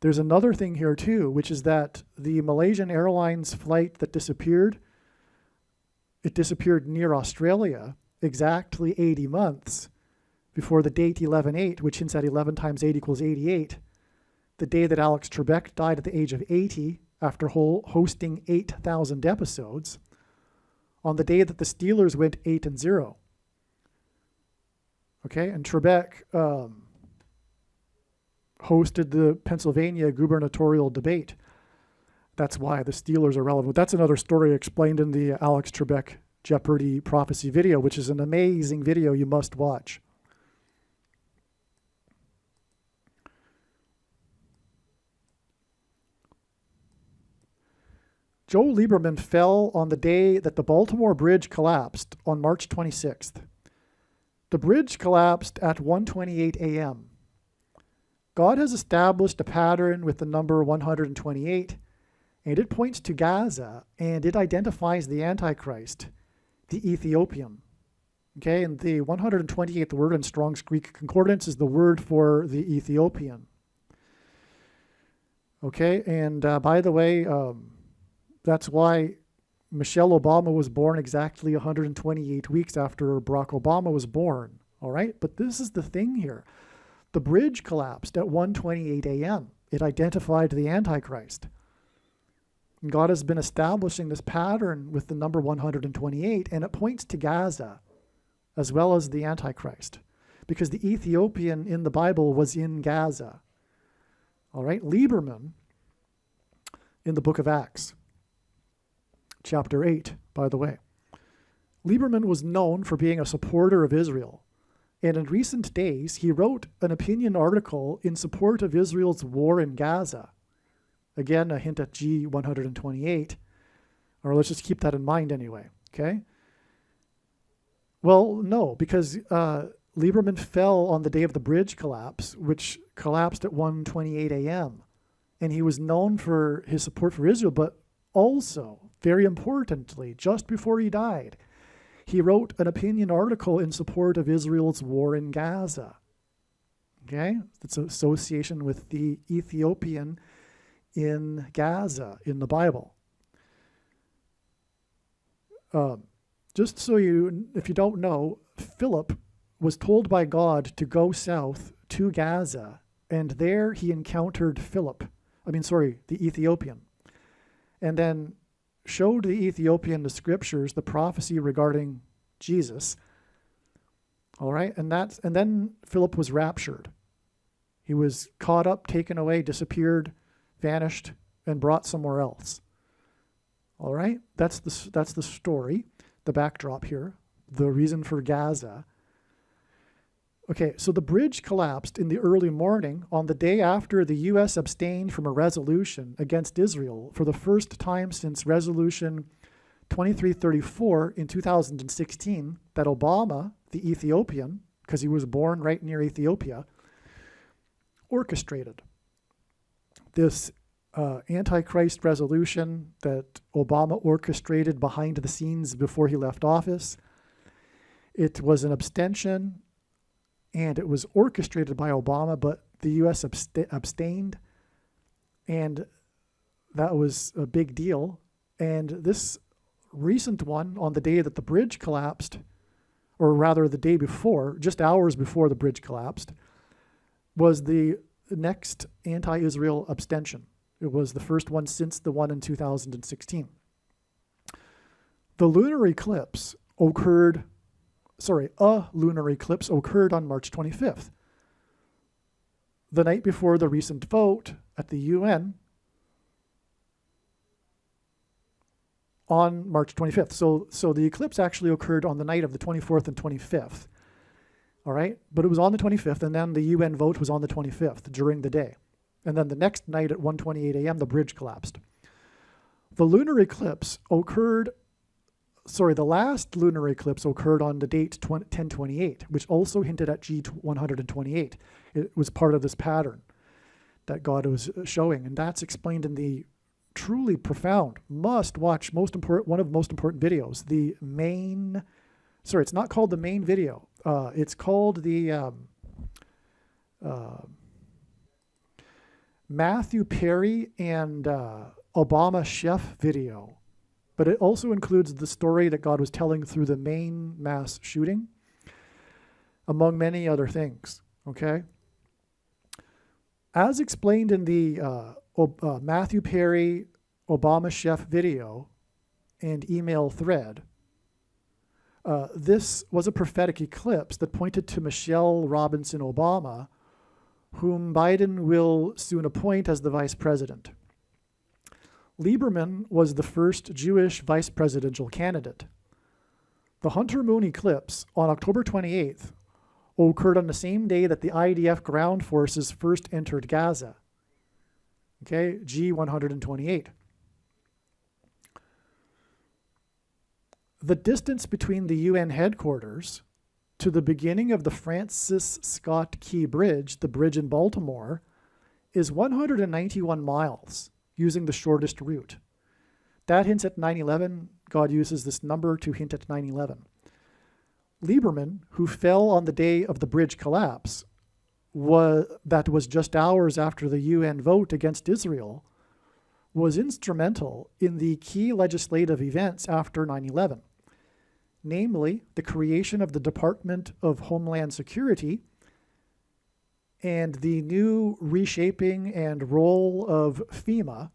There's another thing here too, which is that the Malaysian Airlines flight that disappeared, it disappeared near Australia exactly 80 months before the date 11/8, which hints at 11 times 8 equals 88, the day that Alex Trebek died at the age of 80 after hosting 8,000 episodes, on the day that the Steelers went 8-0. Okay, and Trebek hosted the Pennsylvania gubernatorial debate. That's why the Steelers are relevant. That's another story explained in the Alex Trebek Jeopardy prophecy video, which is an amazing video you must watch. Joe Lieberman fell on the day that the Baltimore Bridge collapsed on March 26th. The bridge collapsed at 1:28 a.m. God has established a pattern with the number 128, and it points to Gaza, and it identifies the Antichrist, the Ethiopian. Okay, and the 128th word in Strong's Greek Concordance is the word for the Ethiopian. Okay, and by the way, that's why Michelle Obama was born exactly 128 weeks after Barack Obama was born. All right, but this is the thing here. The bridge collapsed at 1:28 a.m. It identified the Antichrist. And God has been establishing this pattern with the number 128, and it points to Gaza as well as the Antichrist, because the Ethiopian in the Bible was in Gaza. All right, Lieberman, in the book of Acts, chapter 8, by the way. Lieberman was known for being a supporter of Israel, and in recent days, he wrote an opinion article in support of Israel's war in Gaza. Again, a hint at G128, or let's just keep that in mind anyway, okay? Well, no, because Lieberman fell on the day of the bridge collapse, which collapsed at 1:28 a.m., and he was known for his support for Israel, but also, very importantly, just before he died, he wrote an opinion article in support of Israel's war in Gaza. Okay? It's an association with the Ethiopian in Gaza in the Bible. Just so if you don't know, Philip was told by God to go south to Gaza, and there he encountered the Ethiopian, and then showed the Ethiopian the scriptures, the prophecy regarding Jesus. All right, and then Philip was raptured. He was caught up, taken away, disappeared, vanished, and brought somewhere else. All right, that's the story, the backdrop here, the reason for Gaza. Okay, so the bridge collapsed in the early morning on the day after the U.S. abstained from a resolution against Israel for the first time since Resolution 2334 in 2016 that Obama, the Ethiopian, because he was born right near Ethiopia, orchestrated. This Antichrist resolution that Obama orchestrated behind the scenes before he left office. It was an abstention, and it was orchestrated by Obama, but the U.S. abstained, and that was a big deal. And this recent one, on the day that the bridge collapsed, or rather the day before, just hours before the bridge collapsed, was the next anti-Israel abstention. It was the first one since the one in 2016. A lunar eclipse occurred on March 25th, the night before the recent vote at the UN on March 25th. So the eclipse actually occurred on the night of the 24th and 25th. All right, but it was on the 25th, and then the UN vote was on the 25th during the day. And then the next night at 1:28 a.m., the bridge collapsed. The lunar eclipse occurred, the last lunar eclipse occurred on the date 1028, which also hinted at G128. It was part of this pattern that God was showing, and that's explained in the truly profound, must-watch, one of the most important videos. It's not called the main video. It's called the Matthew Perry and Obama chef video. But it also includes the story that God was telling through the main mass shooting, among many other things, okay? As explained in the Matthew Perry Obama chef video and email thread, this was a prophetic eclipse that pointed to Michelle Robinson Obama, whom Biden will soon appoint as the vice president. Lieberman was the first Jewish vice presidential candidate. The Hunter Moon eclipse on October 28th occurred on the same day that the IDF ground forces first entered Gaza. Okay, G128. The distance between the UN headquarters to the beginning of the Francis Scott Key Bridge, the bridge in Baltimore, is 191 miles, using the shortest route. That hints at 9/11. God uses this number to hint at 9/11. Lieberman, who fell on the day of the bridge collapse, that was just hours after the UN vote against Israel was instrumental in the key legislative events after 9/11, namely the creation of the Department of Homeland Security and the new reshaping and role of FEMA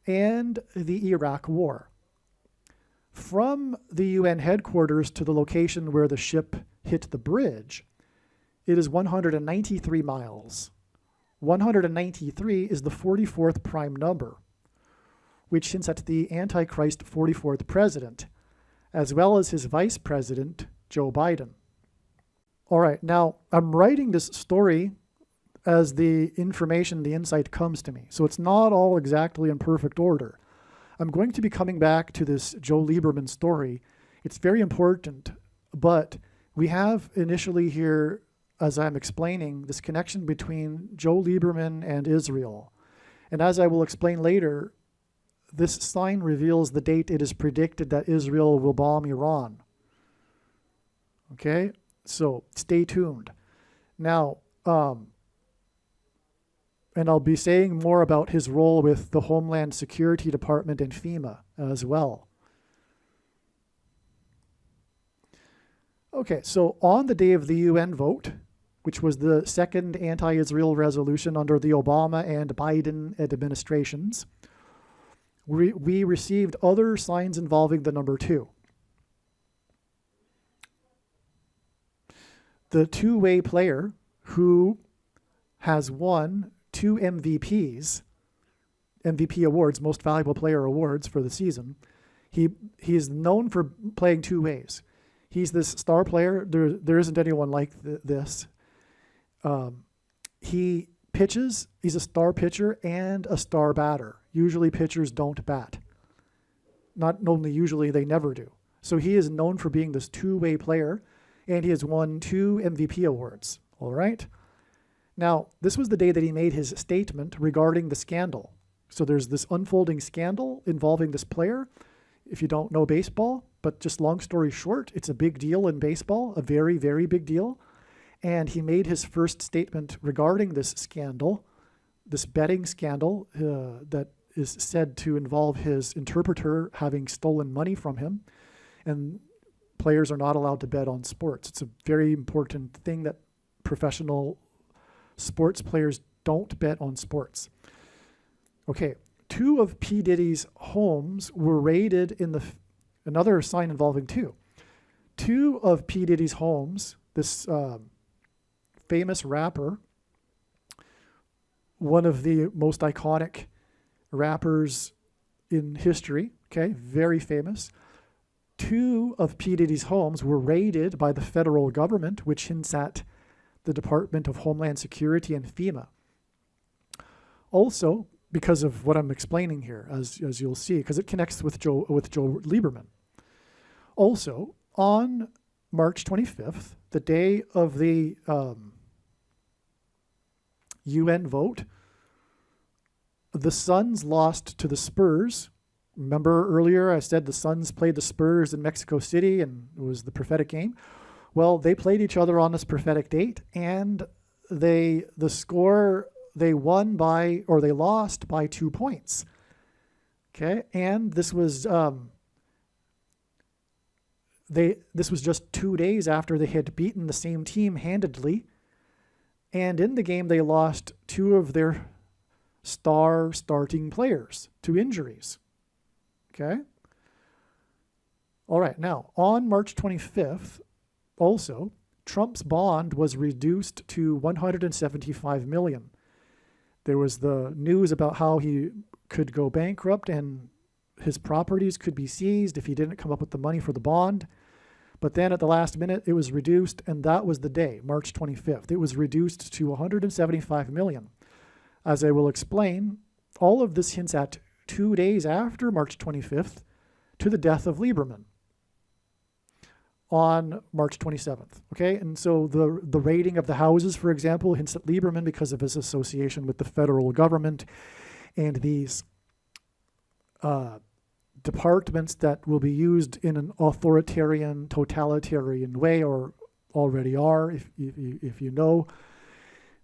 and the Iraq War. From the UN headquarters to the location where the ship hit the bridge, it is 193 miles. 193 is the 44th prime number, which hints at the Antichrist 44th president, as well as his vice president, Joe Biden. All right, now I'm writing this story as the information, the insight comes to me. So it's not all exactly in perfect order. I'm going to be coming back to this Joe Lieberman story. It's very important, but we have initially here, as I'm explaining, this connection between Joe Lieberman and Israel. And as I will explain later, this sign reveals the date it is predicted that Israel will bomb Iran. Okay, so stay tuned. Now, and I'll be saying more about his role with the Homeland Security Department and FEMA as well. Okay, so on the day of the UN vote, which was the second anti-Israel resolution under the Obama and Biden administrations, we received other signs involving the number 2. The two-way player who has won 2 MVPs, MVP awards, Most Valuable Player awards for the season. He is known for playing 2 ways. He's this star player. There isn't anyone like this. He pitches. He's a star pitcher and a star batter. Usually pitchers don't bat. Not only usually, they never do. So he is known for being this two-way player, and he has won 2 MVP awards. All right? Now, this was the day that he made his statement regarding the scandal. So there's this unfolding scandal involving this player. If you don't know baseball, but just long story short, it's a big deal in baseball, a very, very big deal. And he made his first statement regarding this scandal, this betting scandal that is said to involve his interpreter having stolen money from him. And players are not allowed to bet on sports. It's a very important thing that professional sports players don't bet on sports. Okay, 2 of P. Diddy's homes were raided in another sign involving 2. 2 of P. Diddy's homes, this famous rapper, one of the most iconic rappers in history, okay, very famous. 2 of P. Diddy's homes were raided by the federal government, which hints at the Department of Homeland Security and FEMA. Also, because of what I'm explaining here, as you'll see, because it connects with Joe Lieberman. Also, on March 25th, the day of the UN vote, the Suns lost to the Spurs. Remember earlier I said the Suns played the Spurs in Mexico City and it was the prophetic game? Well, they played each other on this prophetic date, and they lost by 2 points. Okay, and this was just 2 days after they had beaten the same team handedly, and in the game they lost 2 of their starting players to injuries. Okay. All right. Now on March 25th. Also, Trump's bond was reduced to $175 million. There was the news about how he could go bankrupt and his properties could be seized if he didn't come up with the money for the bond. But then at the last minute, it was reduced, and that was the day, March 25th. It was reduced to $175 million. As I will explain, all of this hints at 2 days after March 25th to the death of Lieberman on March 27th, okay? And so the raiding of the houses, for example, hints at Lieberman because of his association with the federal government and these departments that will be used in an authoritarian, totalitarian way, or already are, if you know.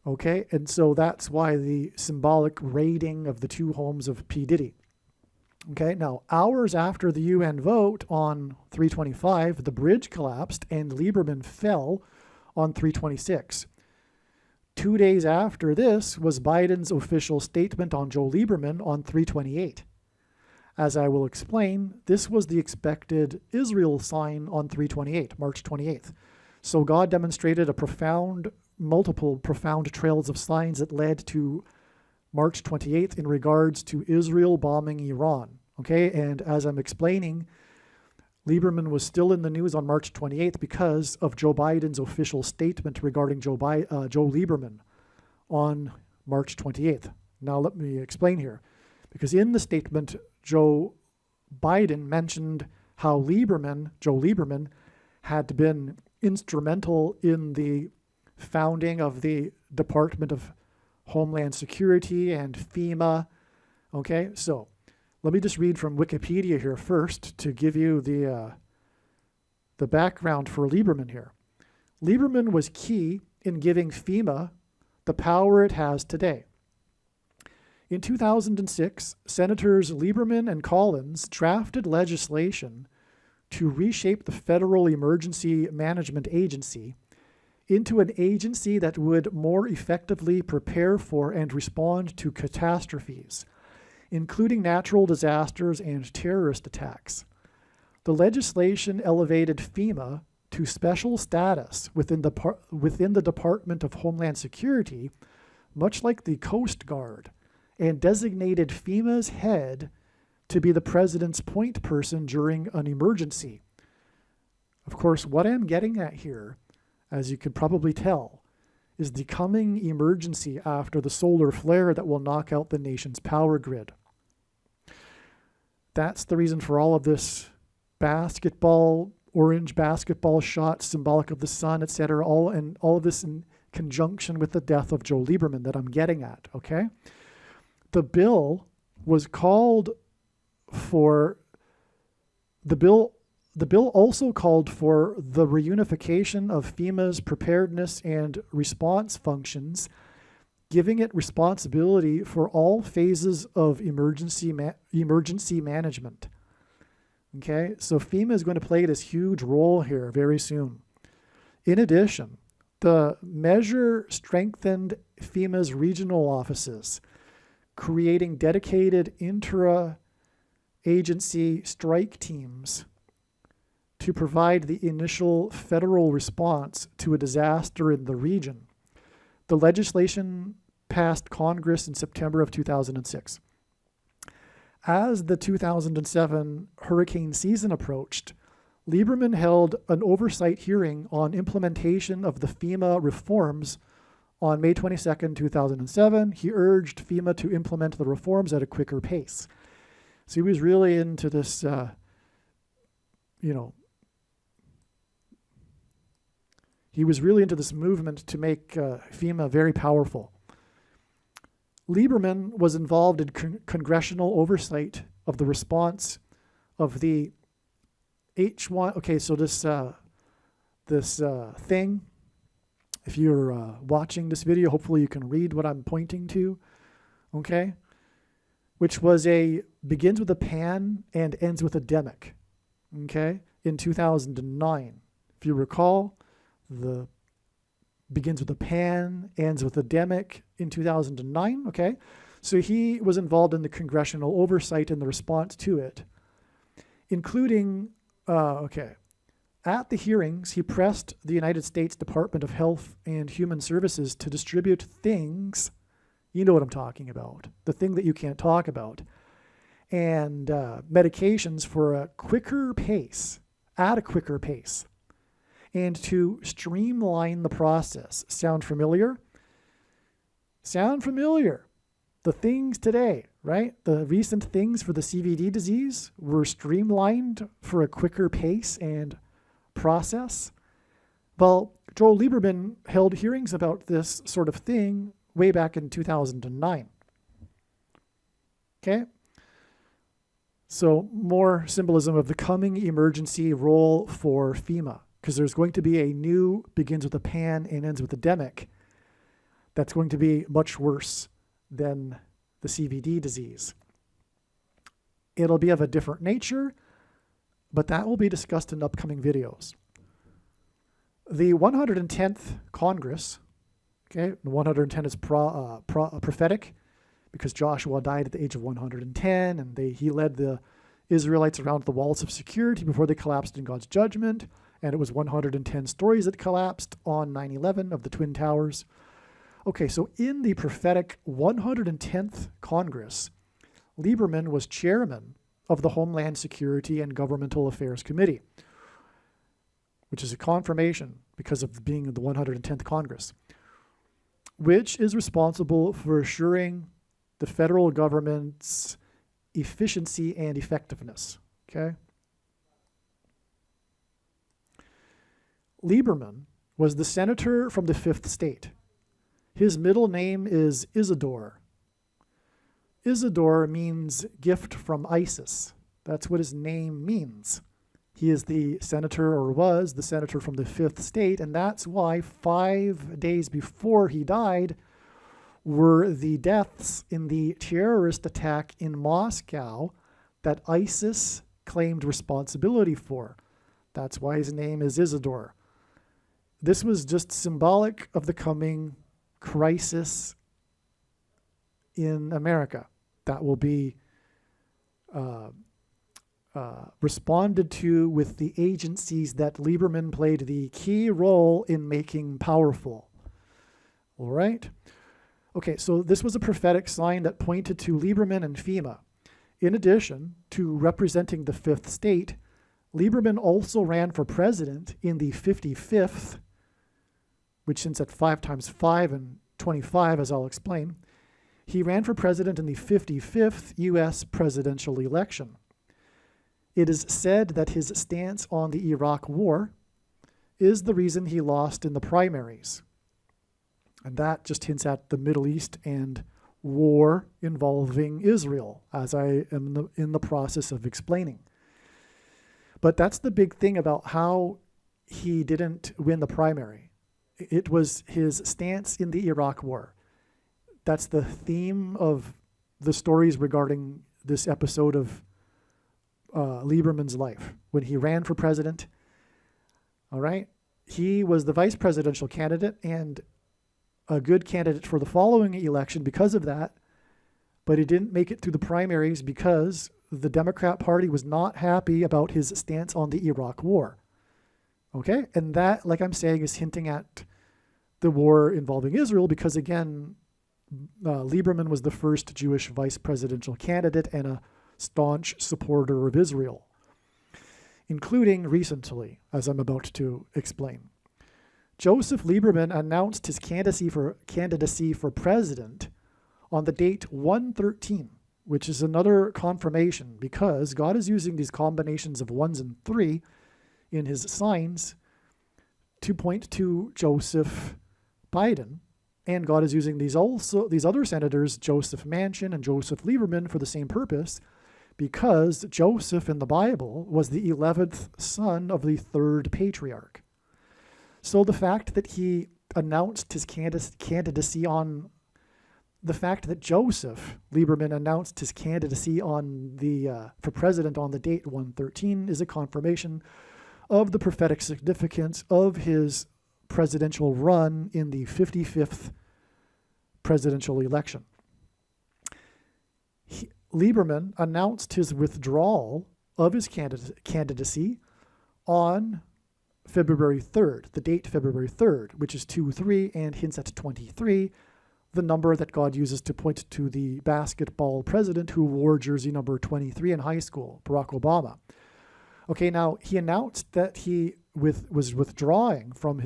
Okay, and so that's why the symbolic raiding of the two homes of P. Diddy. Okay, now hours after the UN vote on 325, the bridge collapsed and Lieberman fell on 326. 2 days after this was Biden's official statement on Joe Lieberman on 328. As I will explain, this was the expected Israel sign on 328, March 28th. So God demonstrated multiple profound trails of signs that led to March 28th in regards to Israel bombing Iran. Okay, and as I'm explaining, Lieberman was still in the news on March 28th because of Joe Biden's official statement regarding Joe Lieberman on March 28th. Now let me explain here. Because in the statement, Joe Biden mentioned how Joe Lieberman, had been instrumental in the founding of the Department of Homeland Security and FEMA. Okay, so let me just read from Wikipedia here first to give you the background for Lieberman here. Lieberman was key in giving FEMA the power it has today. In 2006, Senators Lieberman and Collins drafted legislation to reshape the Federal Emergency Management Agency into an agency that would more effectively prepare for and respond to catastrophes, including natural disasters and terrorist attacks. The legislation elevated FEMA to special status within the Department of Homeland Security, much like the Coast Guard, and designated FEMA's head to be the president's point person during an emergency. Of course, what I'm getting at here, as you could probably tell, is the coming emergency after the solar flare that will knock out the nation's power grid. That's the reason for all of this orange basketball shot, symbolic of the sun, etc., all of this in conjunction with the death of Joe Lieberman that I'm getting at, okay? The bill was called for, the bill also called for the reunification of FEMA's preparedness and response functions, giving it responsibility for all phases of emergency management. Okay, so FEMA is going to play this huge role here very soon. In addition, the measure strengthened FEMA's regional offices, creating dedicated intra-agency strike teams to provide the initial federal response to a disaster in the region. The legislation passed Congress in September of 2006. As the 2007 hurricane season approached, Lieberman held an oversight hearing on implementation of the FEMA reforms on May 22, 2007. He urged FEMA to implement the reforms at a quicker pace. So he was really into this, he was really into this movement to make FEMA very powerful. Lieberman was involved in congressional oversight of the response of the H1. Okay, so this thing, if you're watching this video, hopefully you can read what I'm pointing to, okay? Which begins with a pan and ends with a demic, okay? In 2009, if you recall, begins with a pan, ends with a demic in 2009, okay? So he was involved in the congressional oversight and the response to it, including, at the hearings, he pressed the United States Department of Health and Human Services to distribute things, you know what I'm talking about, the thing that you can't talk about, and medications for a quicker pace, at a quicker pace, and to streamline the process. Sound familiar? Sound familiar? The things today, right? The recent things for the CVD disease were streamlined for a quicker pace and process. Well, Joe Lieberman held hearings about this sort of thing way back in 2009. Okay? So more symbolism of the coming emergency role for FEMA, because there's going to be a new, begins with a pan and ends with a demic. that's going to be much worse than the CVD disease. It'll be of a different nature, but that will be discussed in upcoming videos. The 110th Congress, okay, the 110 is prophetic because Joshua died at the age of 110, and he led the Israelites around the walls of security before they collapsed in God's judgment, and it was 110 stories that collapsed on 9/11 of the Twin Towers. Okay, so in the prophetic 110th Congress, Lieberman was chairman of the Homeland Security and Governmental Affairs Committee, which is a confirmation because of being the 110th Congress, which is responsible for assuring the federal government's efficiency and effectiveness. Okay? Lieberman was the senator from the 5th state. His middle name is Isidore. Isidore means gift from Isis. That's what his name means. He is the senator, or was the senator from the 5th state, and that's why 5 days before he died were the deaths in the terrorist attack in Moscow that ISIS claimed responsibility for. That's why his name is Isidore. This was just symbolic of the coming crisis in America that will be responded to with the agencies that Lieberman played the key role in making powerful. All right? Okay, so this was a prophetic sign that pointed to Lieberman and FEMA. In addition to representing the 5th state, Lieberman also ran for president in the 55th, which since at 5 times 5 and 25, as I'll explain, he ran for president in the 55th U.S. presidential election. It is said that his stance on the Iraq War is the reason he lost in the primaries. And that just hints at the Middle East and war involving Israel, as I am in the process of explaining. But that's the big thing about how he didn't win the primary. It was his stance in the Iraq War. That's the theme of the stories regarding this episode of Lieberman's life. When he ran for president, all right, he was the vice presidential candidate and a good candidate for the following election because of that, but he didn't make it through the primaries because the Democrat Party was not happy about his stance on the Iraq War. Okay, and that, like I'm saying, is hinting at the war involving Israel because, again, Lieberman was the first Jewish vice presidential candidate and a staunch supporter of Israel, including recently, as I'm about to explain. Joseph Lieberman announced his candidacy for president on the date 113, which is another confirmation because God is using these combinations of 1s and 3 in his signs to point to Joseph Biden, and God is using these other senators, Joseph Manchin and Joseph Lieberman, for the same purpose, because Joseph in the Bible was the 11th son of the 3rd patriarch. So the fact that he announced his candidacy on the fact that Joseph Lieberman announced his candidacy on for president on the date 113 is a confirmation of the prophetic significance of his presidential run in the 55th presidential election. Lieberman announced his withdrawal of his candidacy on February 3rd, the date February 3rd, which is 2-3 and hints at 23, the number that God uses to point to the basketball president who wore jersey number 23 in high school, Barack Obama. Okay, now he announced that he was withdrawing from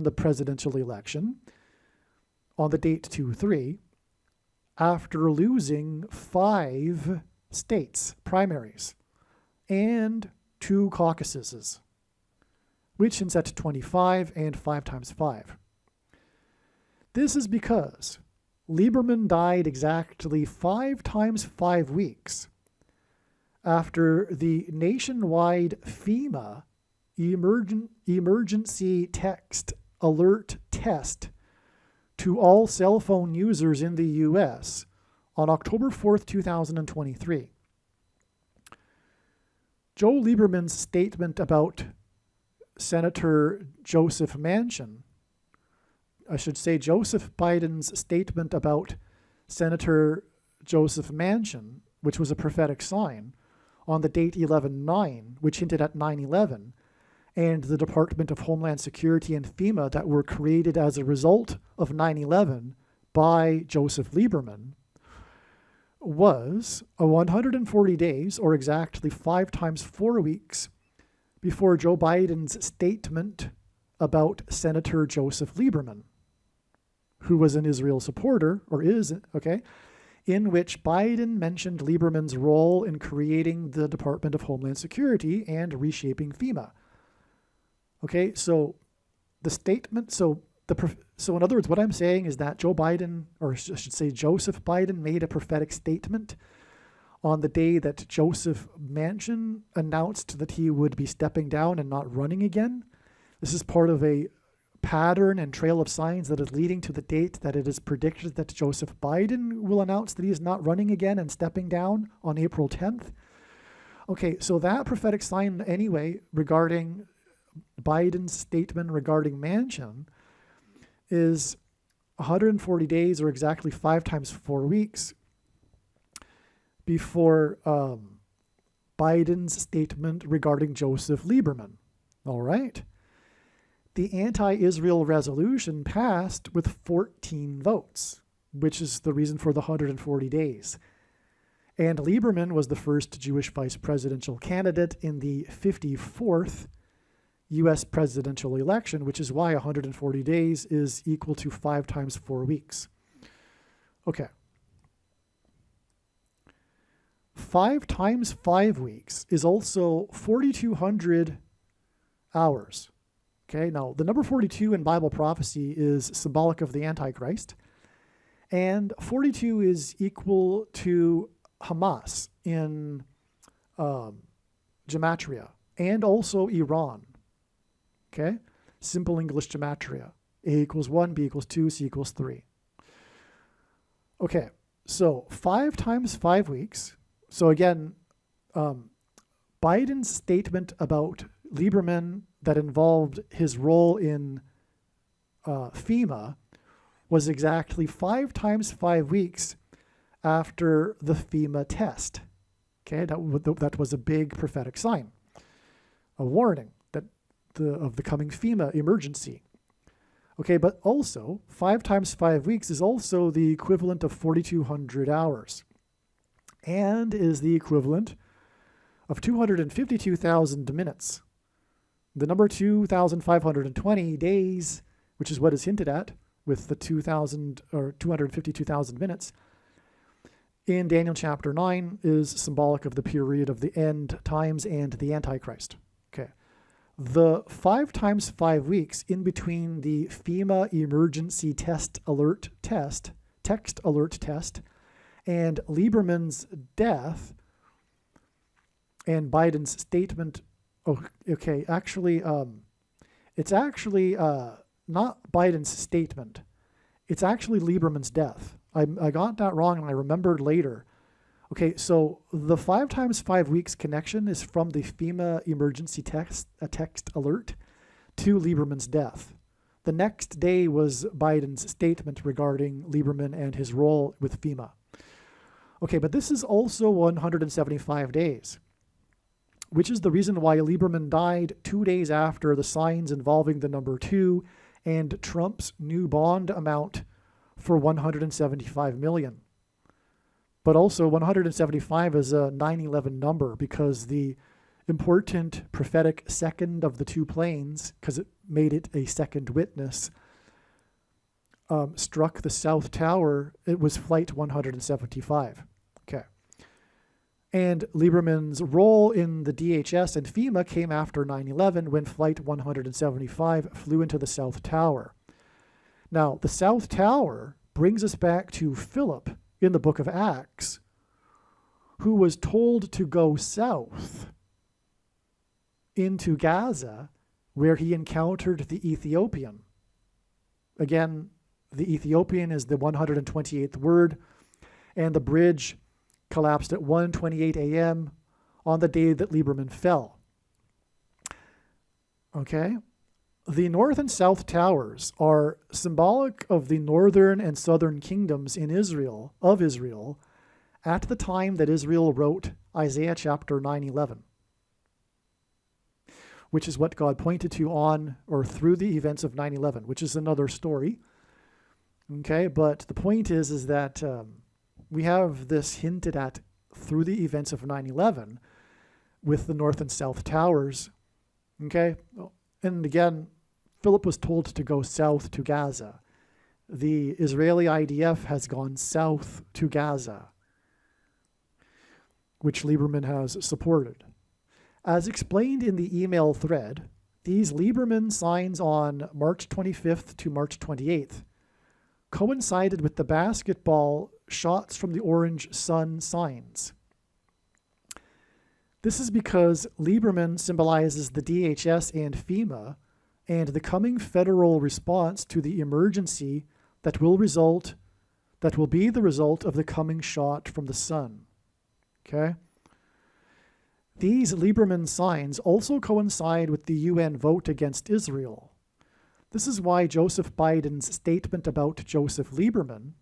the presidential election on the date 2-3 after losing 5 states primaries and 2 caucuses, which is at 25 and 5 times 5. This is because Lieberman died exactly 5 times 5 weeks after the nationwide FEMA emergency text alert test to all cell phone users in the US on October 4th, 2023. Joe Lieberman's statement about Senator Joseph Manchin, I should say Joseph Biden's statement about Senator Joseph Manchin, which was a prophetic sign, on the date 11/9, which hinted at 9/11, and the Department of Homeland Security and FEMA that were created as a result of 9/11 by Joseph Lieberman, was a 140 days, or exactly 5 times 4 weeks, before Joe Biden's statement about Senator Joseph Lieberman, who was an Israel supporter, or is, okay, in which Biden mentioned Lieberman's role in creating the Department of Homeland Security and reshaping FEMA. Okay, so the statement, so in other words, what I'm saying is that Joe Biden, or I should say Joseph Biden, made a prophetic statement on the day that Joseph Manchin announced that he would be stepping down and not running again. This is part of a pattern and trail of signs that is leading to the date that it is predicted that Joseph Biden will announce that he is not running again and stepping down on April 10th. Okay, so that prophetic sign anyway regarding Biden's statement regarding Manchin is 140 days, or exactly 5 times 4 weeks, before Biden's statement regarding Joseph Lieberman. All right. The anti-Israel resolution passed with 14 votes, which is the reason for the 140 days. And Lieberman was the first Jewish vice presidential candidate in the 54th U.S. presidential election, which is why 140 days is equal to 5 times 4 weeks. Okay. 5 times 5 weeks is also 4,200 hours. Okay, now the number 42 in Bible prophecy is symbolic of the Antichrist, and 42 is equal to Hamas in gematria, and also Iran. Okay, simple English gematria. A equals 1, B equals 2, C equals 3. Okay, so 5 times 5 weeks. So again, Biden's statement about Lieberman that involved his role in FEMA was exactly 5 times 5 weeks after the FEMA test. Okay, that was a big prophetic sign, a warning that of the coming FEMA emergency. Okay, but also 5 times 5 weeks is also the equivalent of 4,200 hours, and is the equivalent of 252,000 minutes. The number 2,520 days, which is what is hinted at with the 2,000 or 252,000 minutes, in Daniel chapter 9 is symbolic of the period of the end times and the Antichrist. Okay. The 5 times 5 weeks in between the FEMA emergency text alert test, and Lieberman's death and Biden's statement. Oh, okay. Actually, it's actually not Biden's statement. It's actually Lieberman's death. I got that wrong, and I remembered later. Okay, so the 5 times 5 weeks connection is from the FEMA emergency text alert to Lieberman's death. The next day was Biden's statement regarding Lieberman and his role with FEMA. Okay, but this is also 175 days, which is the reason why Lieberman died 2 days after the signs involving the number 2 and Trump's new bond amount for $175 million. But also 175 is a 9/11 number because the important prophetic second of the 2 planes, because it made it a second witness, struck the South Tower. It was flight 175. Okay. And Lieberman's role in the DHS and FEMA came after 9/11 when flight 175 flew into the South Tower. Now, the South Tower brings us back to Philip in the book of Acts, who was told to go south into Gaza, where he encountered the Ethiopian. Again, The Ethiopian is the 128th word, and the bridge collapsed at 1:28 a.m. on the day that Lieberman fell. Okay? The north and south towers are symbolic of the northern and southern kingdoms in Israel, at the time that Israel wrote Isaiah chapter 9:11, which is what God pointed to on or through the events of 9/11, which is another story. Okay, but the point is that we have this hinted at through the events of 9/11 with the north and south towers. Okay, and again, Philip was told to go south to Gaza. The Israeli IDF has gone south to Gaza, which Lieberman has supported. As explained in the email thread, these Lieberman signs on March 25th to March 28th coincided with the basketball shots from the orange sun signs. This is because Lieberman symbolizes the DHS and FEMA and the coming federal response to the emergency that will be the result of the coming shot from the sun. Okay? These Lieberman signs also coincide with the UN vote against Israel. This is why Joseph Biden's statement about Joseph Lieberman,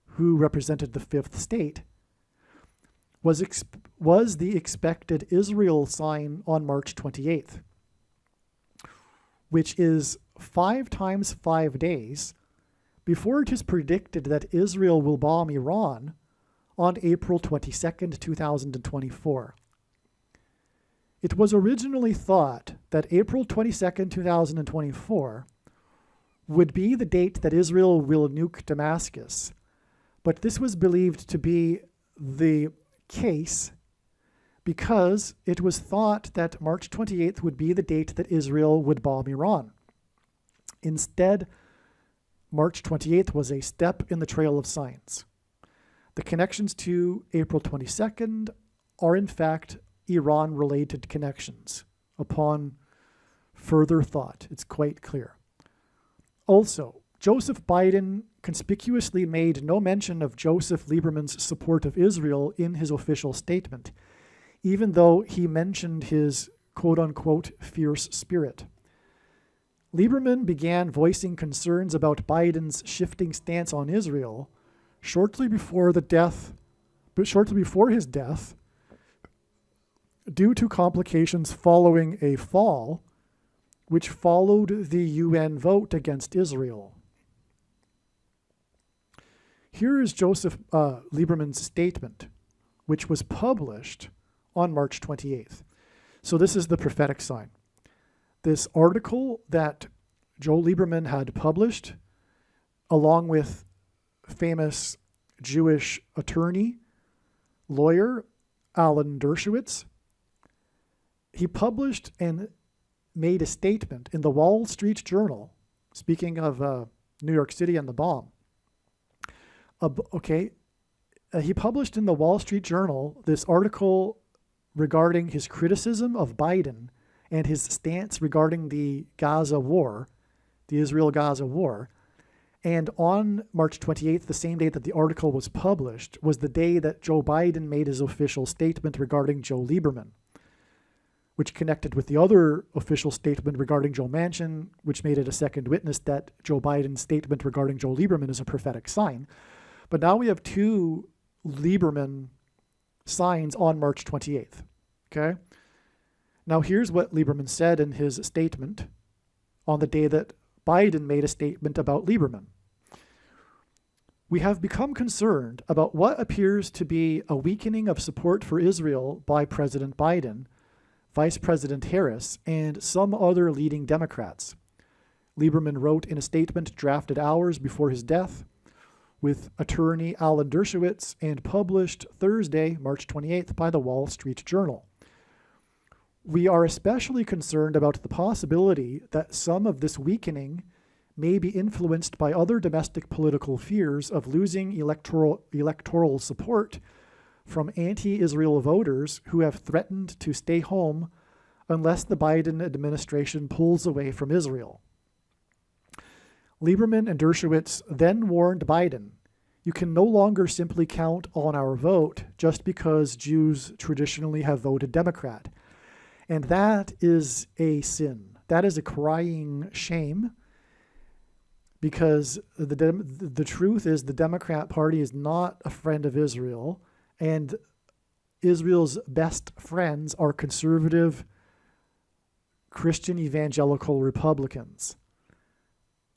who represented the fifth state, was the expected Israel sign on March 28th, which is 5 times 5 days before it is predicted that Israel will bomb Iran on April 22nd, 2024. It was originally thought that April 22nd, 2024 would be the date that Israel will nuke Damascus, but this was believed to be the case because it was thought that March 28th would be the date that Israel would bomb Iran. Instead, March 28th was a step in the trail of science. The connections to April 22nd are in fact Iran-related connections. Upon further thought, it's quite clear. Also, Joseph Biden conspicuously made no mention of Joseph Lieberman's support of Israel in his official statement, even though he mentioned his quote-unquote fierce spirit. Lieberman began voicing concerns about Biden's shifting stance on Israel shortly before his death, due to complications following a fall, which followed the UN vote against Israel. Here is Joseph Lieberman's statement, which was published on March 28th. So this is the prophetic sign. This article that Joe Lieberman had published, along with famous Jewish attorney, lawyer, Alan Dershowitz, he published and made a statement in the Wall Street Journal, speaking of New York City and the bomb. He published in the Wall Street Journal this article regarding his criticism of Biden and his stance regarding the Gaza war, the Israel-Gaza war. And on March 28th, the same day that the article was published, was the day that Joe Biden made his official statement regarding Joe Lieberman, which connected with the other official statement regarding Joe Manchin, which made it a second witness that Joe Biden's statement regarding Joe Lieberman is a prophetic sign. But now we have two Lieberman signs on March 28th. Okay? Now here's what Lieberman said in his statement on the day that Biden made a statement about Lieberman. We have become concerned about what appears to be a weakening of support for Israel by President Biden, Vice President Harris, and some other leading Democrats. Lieberman wrote in a statement drafted hours before his death with attorney Alan Dershowitz and published Thursday, March 28th by the Wall Street Journal. We are especially concerned about the possibility that some of this weakening may be influenced by other domestic political fears of losing electoral support from anti-Israel voters who have threatened to stay home unless the Biden administration pulls away from Israel. Lieberman and Dershowitz then warned Biden, "You can no longer simply count on our vote just because Jews traditionally have voted Democrat." And that is a sin. That is a crying shame, because the truth is the Democrat Party is not a friend of Israel, and Israel's best friends are conservative Christian evangelical Republicans,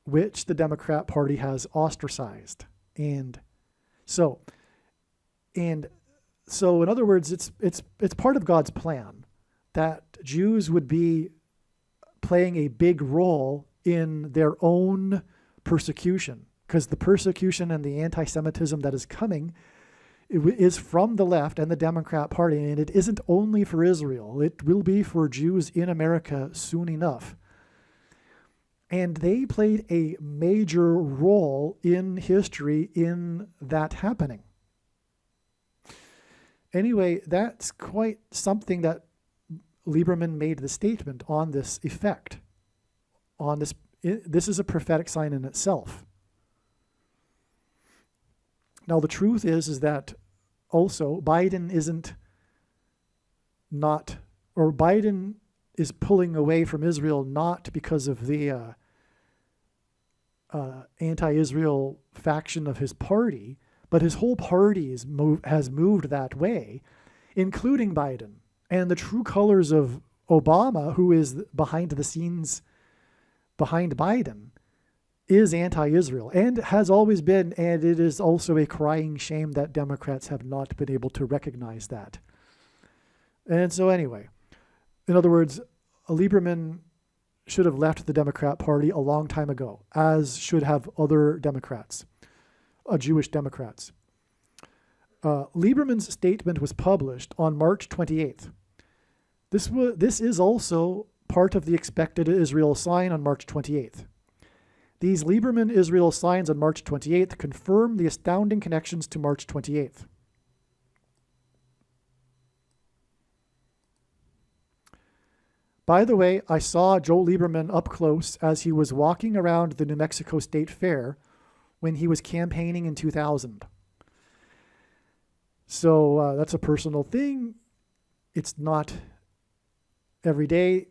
which the Democrat Party has ostracized. And so in other words, it's part of God's plan that Jews would be playing a big role in their own persecution, because the persecution and the anti-Semitism that is coming is from the left and the Democrat Party, and it isn't only for Israel. It will be for Jews in America soon enough. And they played a major role in history in that happening. Anyway, that's quite something that Lieberman made the statement on this effect. On this, this is a prophetic sign in itself. Now, the truth is that also Biden Biden is pulling away from Israel not because of the anti-Israel faction of his party, but his whole party has moved that way, including Biden. And the true colors of Obama, who is behind the scenes behind Biden, is anti-Israel and has always been, and it is also a crying shame that Democrats have not been able to recognize that. And so anyway, in other words, Lieberman should have left the Democrat Party a long time ago, as should have other Democrats, Jewish Democrats. Lieberman's statement was published on March 28th. This is also part of the expected Israel sign on March 28th. These Lieberman Israel signs on March 28th confirm the astounding connections to March 28th. By the way, I saw Joe Lieberman up close as he was walking around the New Mexico State Fair when he was campaigning in 2000. So that's a personal thing. It's not every day.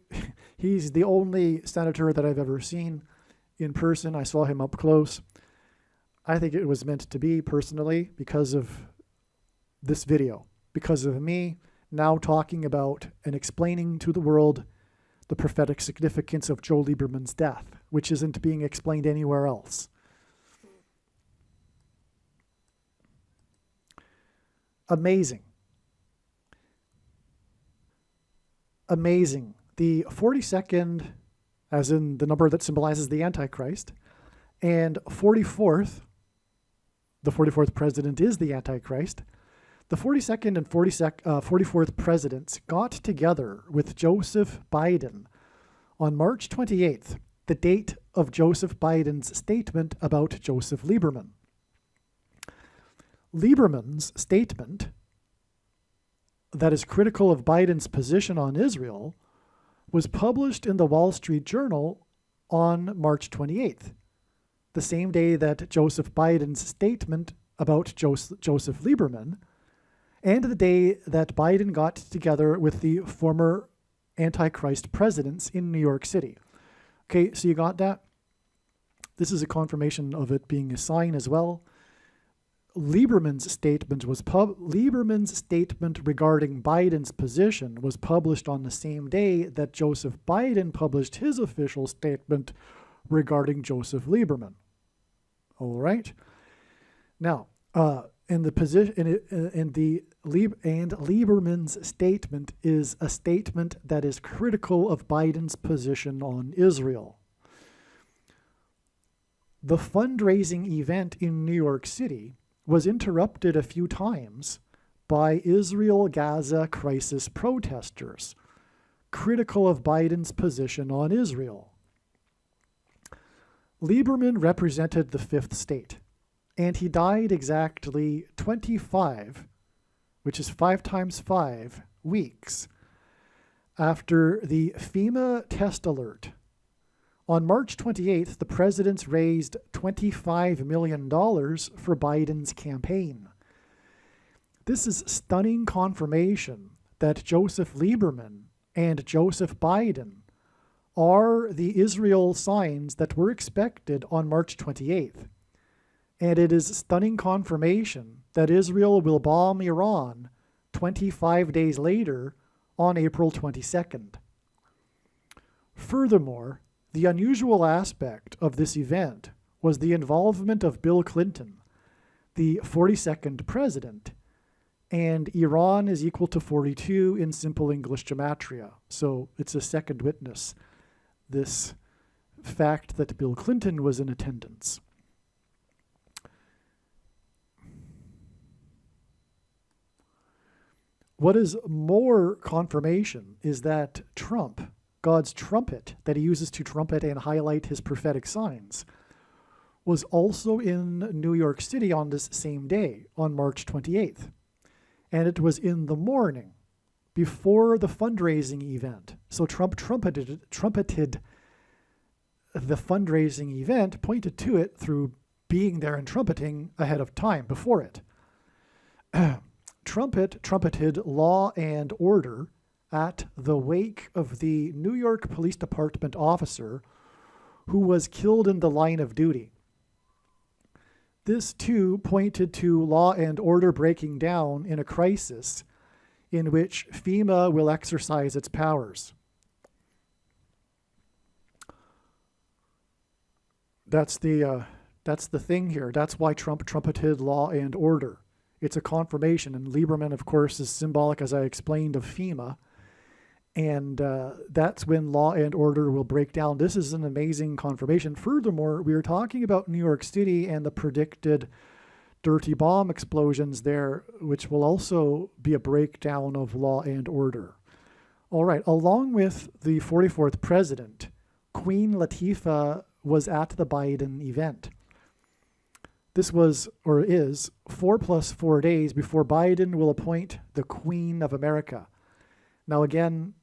He's the only senator that I've ever seen in person. I saw him up close. I think it was meant to be personally because of this video, because of me now talking about and explaining to the world the prophetic significance of Joe Lieberman's death, which isn't being explained anywhere else. Amazing. Amazing. The 42nd, as in the number that symbolizes the Antichrist, and 44th, the 44th president is the Antichrist. The 42nd and 44th presidents got together with Joseph Biden on March 28th, the date of Joseph Biden's statement about Joseph Lieberman. Lieberman's statement that is critical of Biden's position on Israel was published in the Wall Street Journal on March 28th, the same day that Joseph Biden's statement about Joseph Lieberman, and the day that Biden got together with the former Antichrist presidents in New York City. Okay, so you got that? This is a confirmation of it being a sign as well. Lieberman's statement regarding Biden's position was published on the same day that Joseph Biden published his official statement regarding Joseph Lieberman. All right. Now, Lieberman's statement is a statement that is critical of Biden's position on Israel. The fundraising event in New York City was interrupted a few times by Israel-Gaza crisis protesters, critical of Biden's position on Israel. Lieberman represented the fifth state, and he died exactly 25, which is 5 times 5 weeks, after the FEMA test alert On March 28th, the presidents raised $25 million for Biden's campaign. This is stunning confirmation that Joseph Lieberman and Joseph Biden are the Israel signs that were expected on March 28th. And it is stunning confirmation that Israel will bomb Iran 25 days later on April 22nd. Furthermore, the unusual aspect of this event was the involvement of Bill Clinton, the 42nd president, and Iran is equal to 42 in simple English gematria. So it's a second witness, this fact that Bill Clinton was in attendance. What is more confirmation is that Trump, God's trumpet that he uses to trumpet and highlight his prophetic signs, was also in New York City on this same day, on March 28th. And it was in the morning, before the fundraising event. So Trump trumpeted the fundraising event, pointed to it through being there and trumpeting ahead of time, before it. Trumpeted law and order at the wake of the New York Police Department officer who was killed in the line of duty. This too pointed to law and order breaking down in a crisis in which FEMA will exercise its powers. That's the thing here. That's why Trump trumpeted law and order. It's a confirmation, and Lieberman, of course, is symbolic, as I explained, of FEMA, and that's when law and order will break down. This is an amazing confirmation. Furthermore, we are talking about New York City and the predicted dirty bomb explosions there, which will also be a breakdown of law and order. All right, along with the 44th president, Queen Latifah was at the Biden event. This was, or is, 4 + 4 days before Biden will appoint the Queen of America. Now again,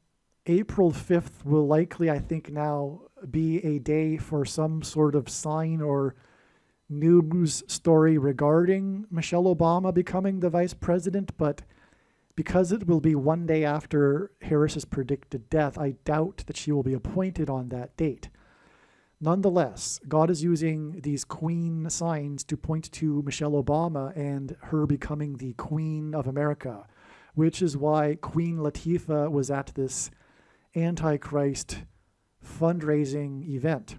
April 5th will likely, I think now, be a day for some sort of sign or news story regarding Michelle Obama becoming the vice president, but because it will be one day after Harris's predicted death, I doubt that she will be appointed on that date. Nonetheless, God is using these queen signs to point to Michelle Obama and her becoming the Queen of America, which is why Queen Latifah was at this Antichrist fundraising event.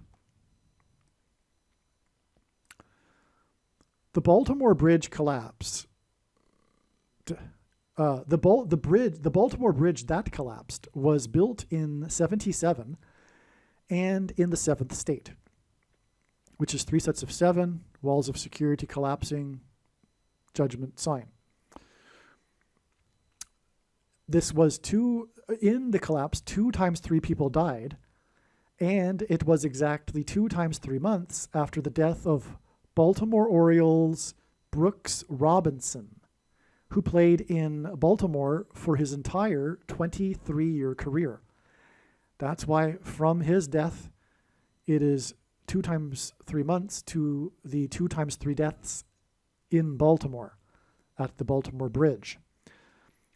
The Baltimore Bridge collapse. The Baltimore Bridge that collapsed was built in 77 and in the 7th state, which is 3 sets of 7, walls of security collapsing, judgment sign. This was in the collapse, 2 times 3 people died, and it was exactly 2 times 3 months after the death of Baltimore Orioles Brooks Robinson, who played in Baltimore for his entire 23-year career. That's why from his death, it is 2 times 3 months to the 2 times 3 deaths in Baltimore at the Baltimore Bridge.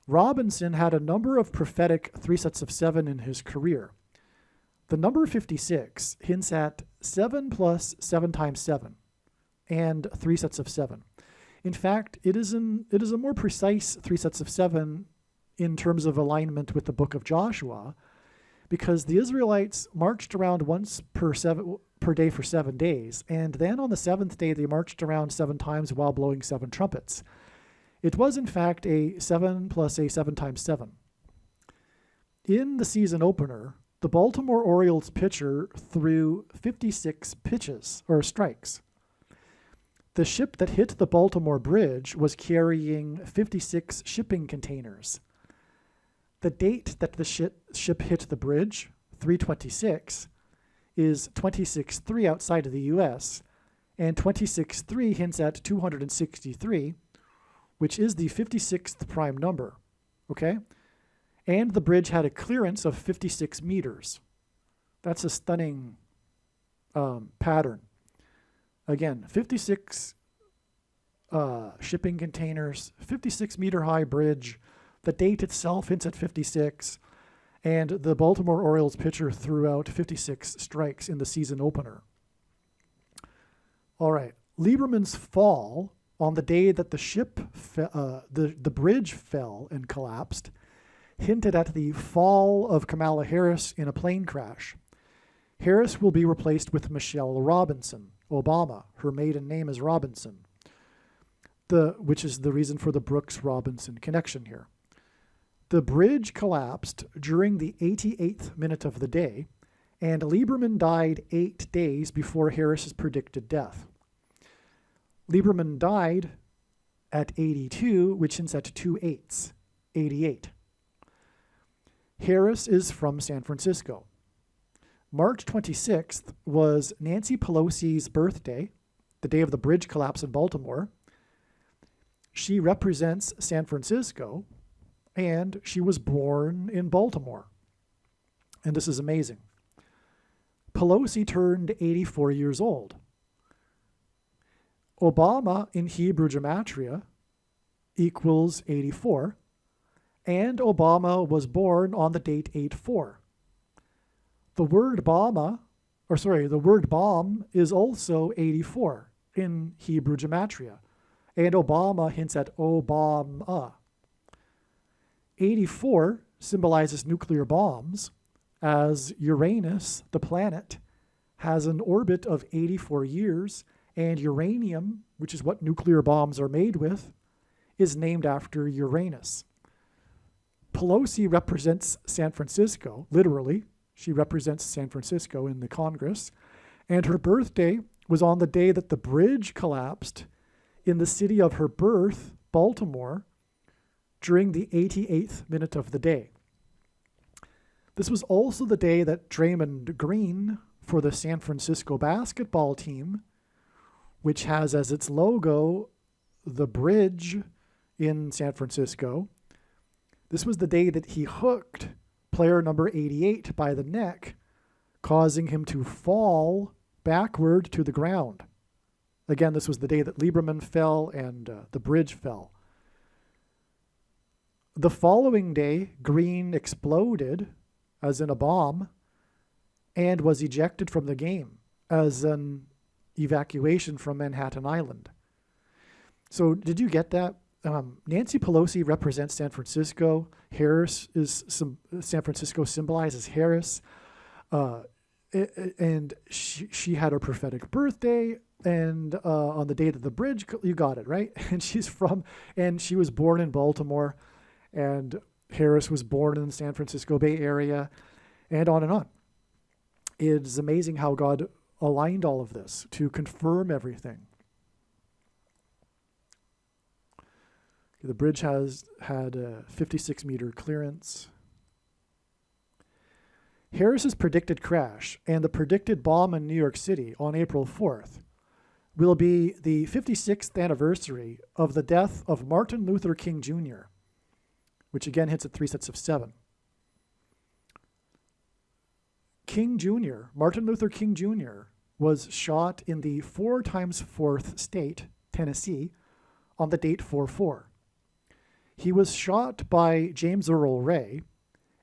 Robinson had a number of prophetic 3 sets of 7 in his career. The number 56 hints at 7 plus 7 times 7 and 3 sets of 7. In fact, it is a more precise 3 sets of 7 in terms of alignment with the book of Joshua, because the Israelites marched around once per day for 7 days, and then on the 7th day they marched around 7 times while blowing 7 trumpets. It was in fact a 7 plus a 7 times 7. In the season opener, the Baltimore Orioles pitcher threw 56 pitches, or strikes. The ship that hit the Baltimore Bridge was carrying 56 shipping containers. The date that the ship hit the bridge, 3/26, is 26/3 outside of the U.S., and 26/3 hints at 263, which is the 56th prime number, okay? And the bridge had a clearance of 56 meters. That's a stunning pattern. Again, 56 shipping containers, 56-meter high bridge. The date itself hints at 56. And the Baltimore Orioles pitcher threw out 56 strikes in the season opener. All right. Lieberman's fall on the day that the bridge fell and collapsed hinted at the fall of Kamala Harris in a plane crash. Harris will be replaced with Michelle Robinson, Obama. Her maiden name is Robinson, which is the reason for the Brooks-Robinson connection here. The bridge collapsed during the 88th minute of the day, and Lieberman died 8 days before Harris's predicted death. Lieberman died at 82, which hints at 2 8s, 88. Harris is from San Francisco. March 26th was Nancy Pelosi's birthday, the day of the bridge collapse in Baltimore. She represents San Francisco, and she was born in Baltimore. And this is amazing. Pelosi turned 84 years old. Obama in Hebrew gematria equals 84, and Obama was born on the date 8-4. The word bomb is also 84 in Hebrew gematria, and Obama hints at Obama. 84 symbolizes nuclear bombs, as Uranus, the planet, has an orbit of 84 years, and uranium, which is what nuclear bombs are made with, is named after Uranus. Pelosi represents San Francisco, literally. She represents San Francisco in the Congress, and her birthday was on the day that the bridge collapsed in the city of her birth, Baltimore, during the 88th minute of the day. This was also the day that Draymond Green for the San Francisco basketball team, which has as its logo the bridge in San Francisco, this was the day that he hooked player number 88 by the neck, causing him to fall backward to the ground. Again, this was the day that Lieberman fell and the bridge fell. The following day, Green exploded, as in a bomb, and was ejected from the game as an evacuation from Manhattan Island. So did you get that? Nancy Pelosi represents San Francisco. San Francisco symbolizes Harris. And she had her prophetic birthday, and on the day that the bridge, you got it, right? And she was born in Baltimore, and Harris was born in the San Francisco Bay Area, and on and on. It's amazing how God aligned all of this to confirm everything. The bridge had a 56-meter clearance. Harris's predicted crash and the predicted bomb in New York City on April 4th will be the 56th anniversary of the death of Martin Luther King Jr., which again hits at 3 sets of 7. Martin Luther King Jr., was shot in the 4x4th state, Tennessee, on the date 4-4. He was shot by James Earl Ray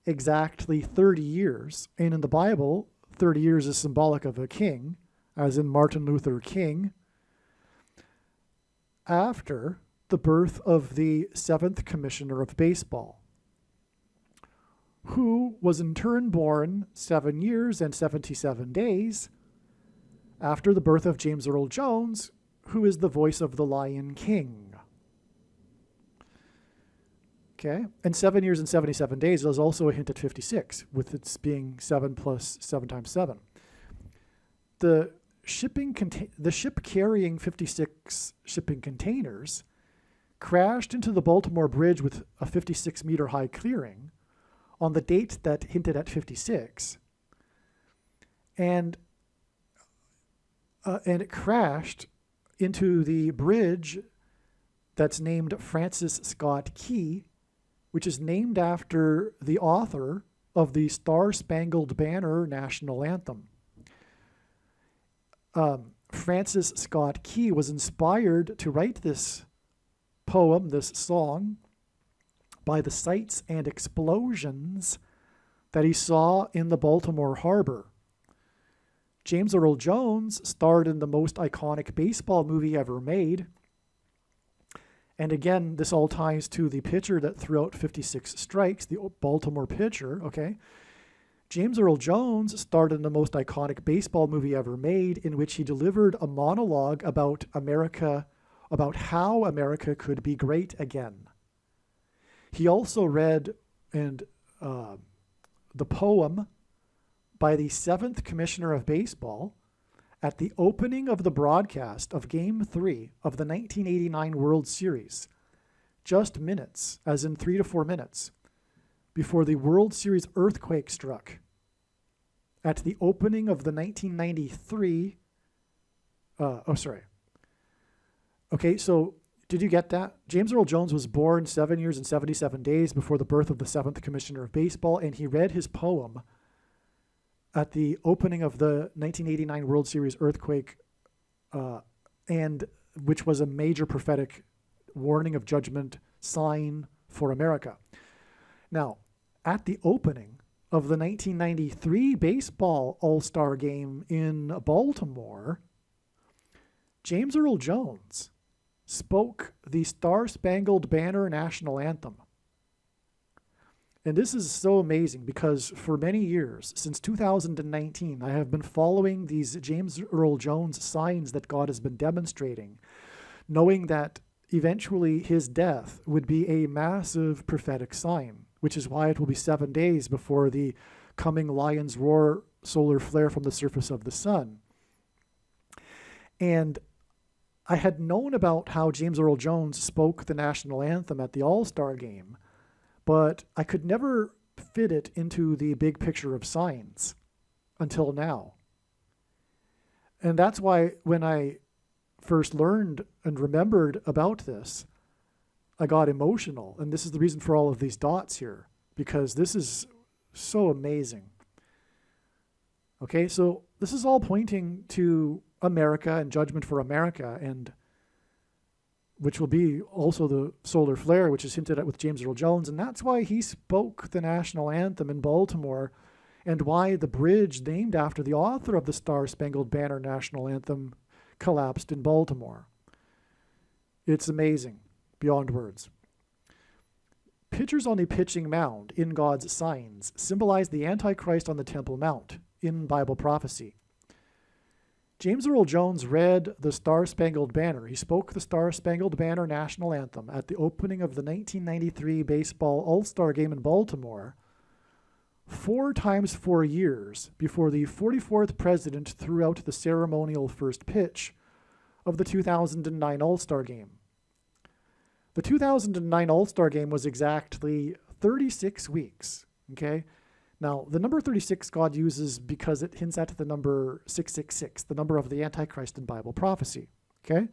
exactly 30 years, and in the Bible, 30 years is symbolic of a king, as in Martin Luther King, after the birth of the 7th Commissioner of Baseball, who was in turn born 7 years and 77 days after the birth of James Earl Jones, who is the voice of the Lion King. Okay, and 7 years and 77 days is also a hint at 56, with its being 7 plus 7 times 7. The ship carrying 56 shipping containers crashed into the Baltimore Bridge with a 56-meter high clearing on the date that hinted at 56, and it crashed into the bridge that's named Francis Scott Key, which is named after the author of the Star-Spangled Banner national anthem. Francis Scott Key was inspired to write this poem, this song, by the sights and explosions that he saw in the Baltimore harbor. James Earl Jones starred in the most iconic baseball movie ever made. And again, this all ties to the pitcher that threw out 56 strikes, the Baltimore pitcher, okay? James Earl Jones starred in the most iconic baseball movie ever made, in which he delivered a monologue about America, about how America could be great again. He also read the poem by the 7th Commissioner of Baseball at the opening of the broadcast of Game 3 of the 1989 World Series, just minutes, as in 3 to 4 minutes, before the World Series earthquake struck. At the opening of the 1993, Okay, so did you get that? James Earl Jones was born 7 years and 77 days before the birth of the 7th Commissioner of Baseball, and he read his poem at the opening of the 1989 World Series earthquake, and which was a major prophetic warning of judgment sign for America. Now, at the opening of the 1993 baseball All-Star game in Baltimore, James Earl Jones spoke the Star-Spangled Banner national anthem. And this is so amazing because for many years, since 2019, I have been following these James Earl Jones signs that God has been demonstrating, knowing that eventually his death would be a massive prophetic sign, which is why it will be 7 days before the coming lion's roar solar flare from the surface of the sun. And I had known about how James Earl Jones spoke the national anthem at the All-Star game, but I could never fit it into the big picture of signs until now. And that's why when I first learned and remembered about this, I got emotional. And this is the reason for all of these dots here, because this is so amazing. Okay, so this is all pointing to America and judgment for America, and which will be also the solar flare, which is hinted at with James Earl Jones. And that's why he spoke the national anthem in Baltimore, and why the bridge named after the author of the Star-Spangled Banner national anthem collapsed in Baltimore. It's amazing, beyond words. Pictures on the pitching mound in God's signs symbolize the Antichrist on the Temple Mount in Bible prophecy. James Earl Jones read the Star-Spangled Banner. He spoke the Star-Spangled Banner national anthem at the opening of the 1993 baseball All-Star game in Baltimore 4 times 4 years before the 44th president threw out the ceremonial first pitch of the 2009 All-Star game. The 2009 All-Star game was exactly 36 weeks, okay? Now, the number 36 God uses because it hints at the number 666, the number of the Antichrist in Bible prophecy, okay?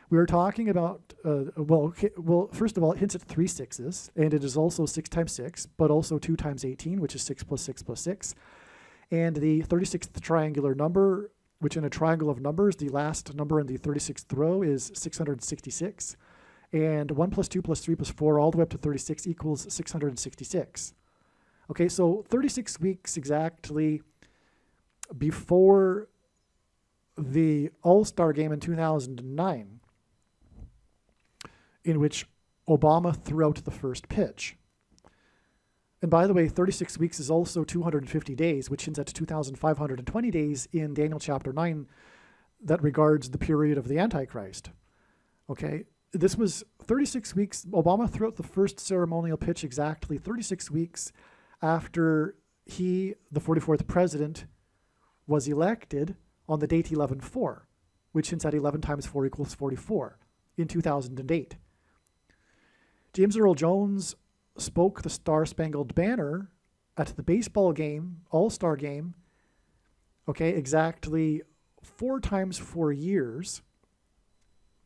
We are talking about, first of all, it hints at 3 sixes, and it is also 6 times 6, but also 2 times 18, which is 6 plus 6 plus 6. And the 36th triangular number, which in a triangle of numbers, the last number in the 36th row is 666. And 1 plus 2 plus 3 plus 4 all the way up to 36 equals 666. Okay, so 36 weeks exactly before the All-Star game in 2009, in which Obama threw out the first pitch. And by the way, 36 weeks is also 250 days, which hints at 2,520 days in Daniel chapter 9 that regards the period of the Antichrist. Okay, this was 36 weeks. Obama threw out the first ceremonial pitch exactly 36 weeks after he, the 44th president, was elected on the date 11/4, which hints at 11 times 4 equals 44 in 2008. James Earl Jones spoke the Star-Spangled Banner at the baseball game, All-Star game, okay, exactly 4 times 4 years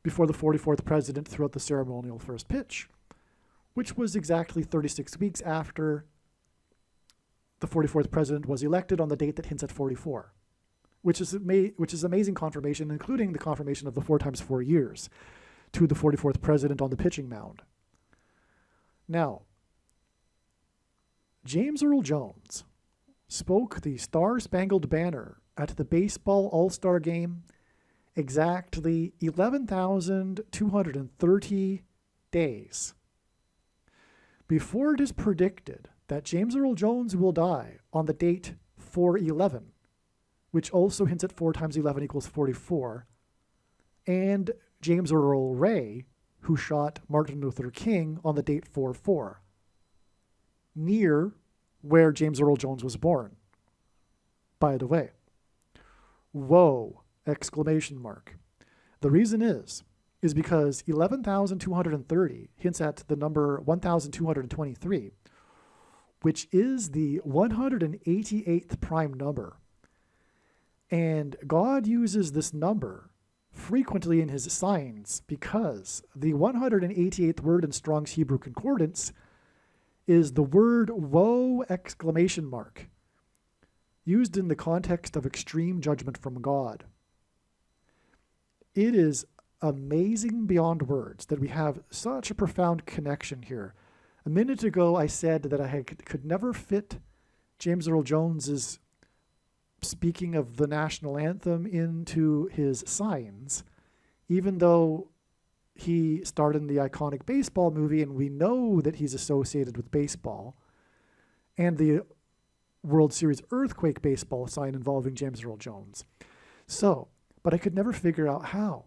before the 44th president threw out the ceremonial first pitch, which was exactly 36 weeks after the 44th president was elected on the date that hints at 44. which is amazing confirmation, including the confirmation of the 4 times 4 years to the 44th president on the pitching mound. Now, James Earl Jones spoke the Star-Spangled Banner at the Baseball All-Star Game exactly 11,230 days before it is predicted that James Earl Jones will die on the date 4/11, which also hints at 4 times 11 equals 44, and James Earl Ray, who shot Martin Luther King on the date 4/4, near where James Earl Jones was born, by the way. Whoa! Exclamation mark. The reason is because 11,230 hints at the number 1,223, which is the 188th prime number. And God uses this number frequently in his signs because the 188th word in Strong's Hebrew Concordance is the word woe! Exclamation mark, used in the context of extreme judgment from God. It is amazing beyond words that we have such a profound connection here. A minute ago, I said that I could never fit James Earl Jones's speaking of the national anthem into his signs, even though he starred in the iconic baseball movie, and we know that he's associated with baseball, and the World Series earthquake baseball sign involving James Earl Jones. So, but I could never figure out how.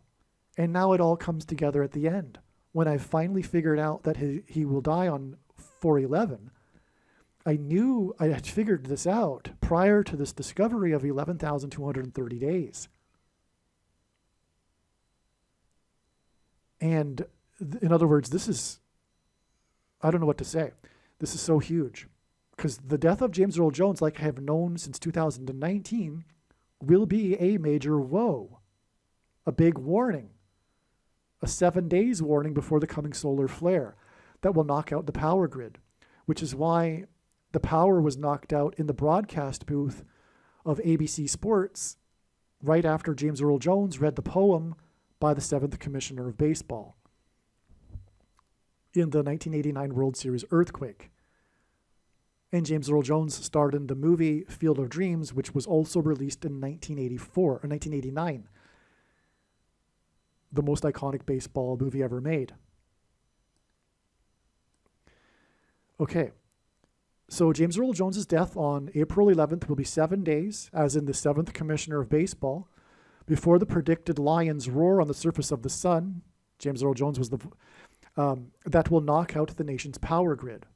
And now it all comes together at the end. When I finally figured out that he will die on 4/11, I knew I had figured this out prior to this discovery of 11,230 days. And in other words, this is, I don't know what to say. This is so huge. Because the death of James Earl Jones, like I have known since 2019, will be a major woe. A big warning. A 7 days warning before the coming solar flare that will knock out the power grid, which is why the power was knocked out in the broadcast booth of ABC Sports right after James Earl Jones read the poem by the 7th Commissioner of Baseball in the 1989 World Series earthquake. And James Earl Jones starred in the movie Field of Dreams, which was also released in 1989. The most iconic baseball movie ever made. Okay, so James Earl Jones's death on April 11th will be 7 days, as in the 7th Commissioner of Baseball, before the predicted lion's roar on the surface of the sun. James Earl Jones was that will knock out the nation's power grid,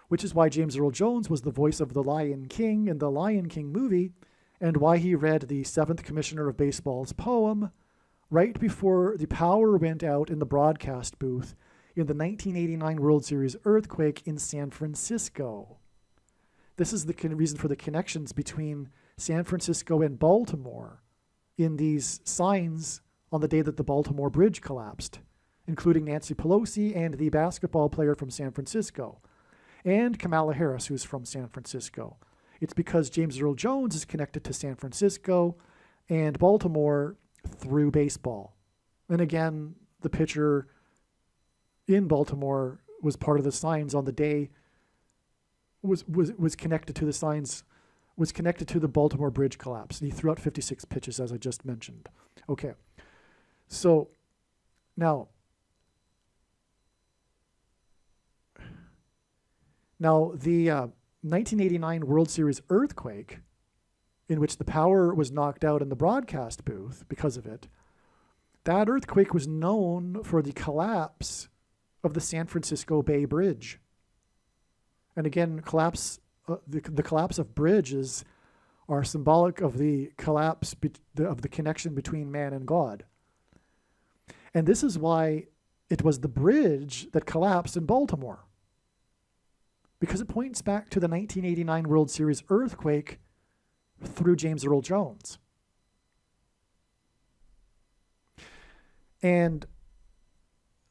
which is why James Earl Jones was the voice of the Lion King in the Lion King movie, and why he read the 7th Commissioner of Baseball's poem right before the power went out in the broadcast booth in the 1989 World Series earthquake in San Francisco. This is the reason for the connections between San Francisco and Baltimore in these signs on the day that the Baltimore Bridge collapsed, including Nancy Pelosi and the basketball player from San Francisco, and Kamala Harris, who's from San Francisco. It's because James Earl Jones is connected to San Francisco and Baltimore through baseball. And again, the pitcher in Baltimore was part of the signs on the day, was connected to the signs, was connected to the Baltimore Bridge collapse. And he threw out 56 pitches, as I just mentioned. Okay. So now the 1989 World Series earthquake, in which the power was knocked out in the broadcast booth because of it, that earthquake was known for the collapse of the San Francisco Bay Bridge. And again, the collapse of bridges are symbolic of the collapse of the connection between man and God. And this is why it was the bridge that collapsed in Baltimore, because it points back to the 1989 World Series earthquake through James Earl Jones. And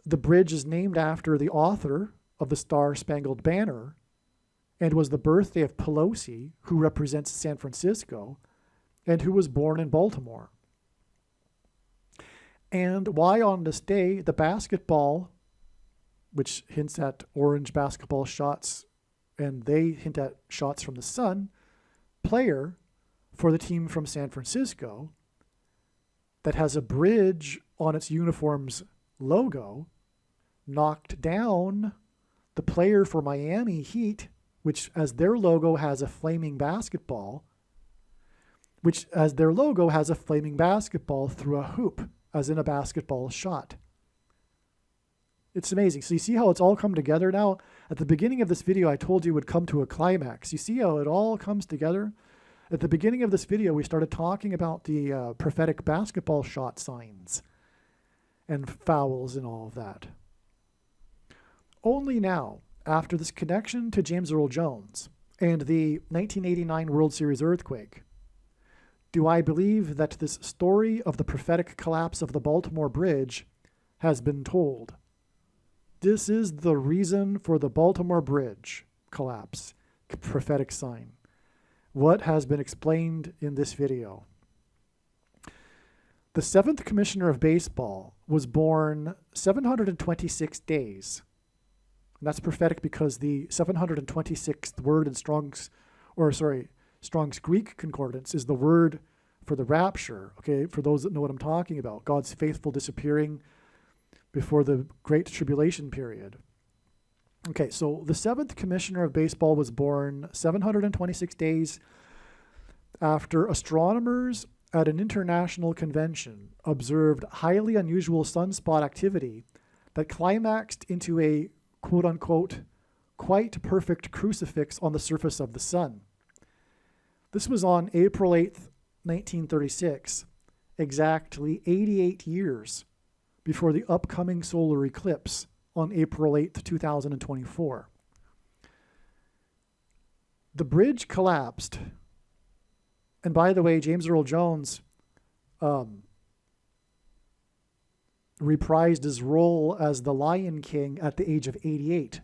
the bridge is named after the author of the Star-Spangled Banner and was the birthday of Pelosi, who represents San Francisco, and who was born in Baltimore. And why on this day the basketball, which hints at orange basketball shots, and they hint at shots from the sun, player for the team from San Francisco that has a bridge on its uniform's logo knocked down the player for Miami Heat, which as their logo has a flaming basketball, through a hoop, as in a basketball shot. It's amazing. So you see how it's all come together now? At the beginning of this video, I told you it would come to a climax. You see how it all comes together? At the beginning of this video, we started talking about the prophetic basketball shot signs and fouls and all of that. Only now, after this connection to James Earl Jones and the 1989 World Series earthquake, do I believe that this story of the prophetic collapse of the Baltimore Bridge has been told. This is the reason for the Baltimore Bridge collapse, prophetic sign. What has been explained in this video. The 7th Commissioner of Baseball was born 726 days. And that's prophetic because the 726th word in Strong's Greek Concordance is the word for the rapture, okay, for those that know what I'm talking about, God's faithful disappearing before the Great Tribulation period. Okay, so the 7th Commissioner of Baseball was born 726 days after astronomers at an international convention observed highly unusual sunspot activity that climaxed into a quote-unquote quite perfect crucifix on the surface of the sun. This was on April 8th, 1936, exactly 88 years before the upcoming solar eclipse on April 8th, 2024. The bridge collapsed. And by the way, James Earl Jones reprised his role as the Lion King at the age of 88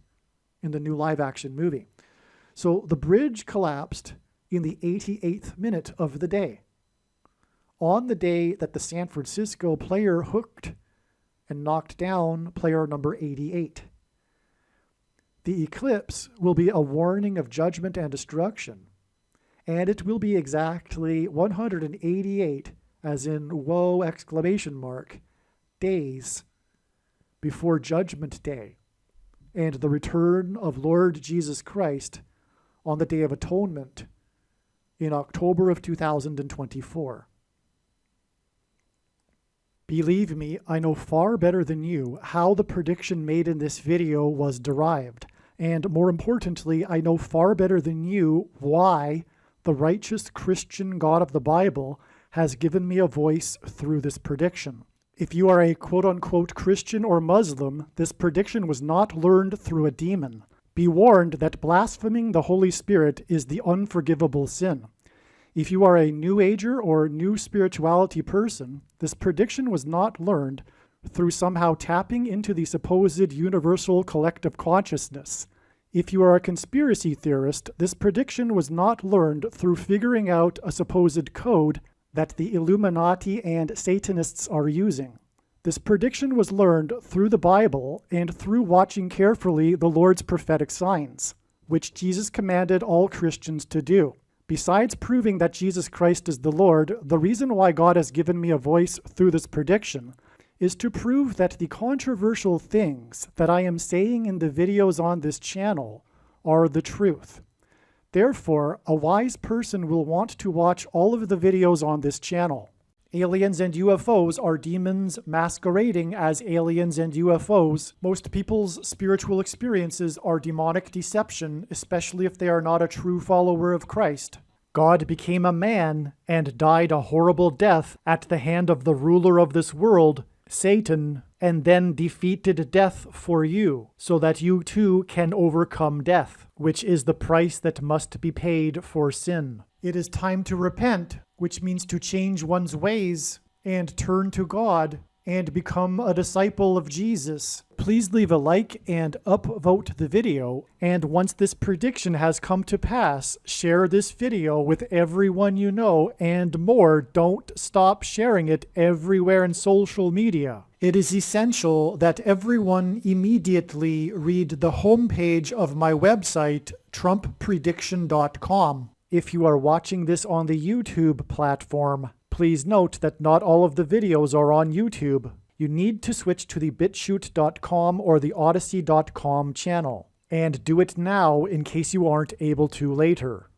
in the new live-action movie. So the bridge collapsed in the 88th minute of the day, on the day that the San Francisco player hooked and knocked down player number 88. The eclipse will be a warning of judgment and destruction, and it will be exactly 188, as in whoa, exclamation mark, days before Judgment Day and the return of Lord Jesus Christ on the Day of Atonement in October of 2024. Believe me, I know far better than you how the prediction made in this video was derived, and more importantly, I know far better than you why the righteous Christian God of the Bible has given me a voice through this prediction. If you are a quote-unquote Christian or Muslim, this prediction was not learned through a demon. Be warned that blaspheming the Holy Spirit is the unforgivable sin. If you are a New Ager or New Spirituality person, this prediction was not learned through somehow tapping into the supposed universal collective consciousness. If you are a conspiracy theorist, this prediction was not learned through figuring out a supposed code that the Illuminati and Satanists are using. This prediction was learned through the Bible and through watching carefully the Lord's prophetic signs, which Jesus commanded all Christians to do. Besides proving that Jesus Christ is the Lord, the reason why God has given me a voice through this prediction is to prove that the controversial things that I am saying in the videos on this channel are the truth. Therefore, a wise person will want to watch all of the videos on this channel. Aliens and UFOs are demons masquerading as aliens and UFOs. Most people's spiritual experiences are demonic deception, especially if they are not a true follower of Christ. God became a man and died a horrible death at the hand of the ruler of this world, Satan, and then defeated death for you, so that you too can overcome death, which is the price that must be paid for sin. It is time to repent, which means to change one's ways and turn to God and become a disciple of Jesus. Please leave a like and upvote the video, and once this prediction has come to pass, share this video with everyone you know, and more, don't stop sharing it everywhere in social media. It is essential that everyone immediately read the homepage of my website, TrumpPrediction.com. If you are watching this on the YouTube platform, please note that not all of the videos are on YouTube. You need to switch to the BitChute.com or the Odyssey.com channel. And do it now in case you aren't able to later.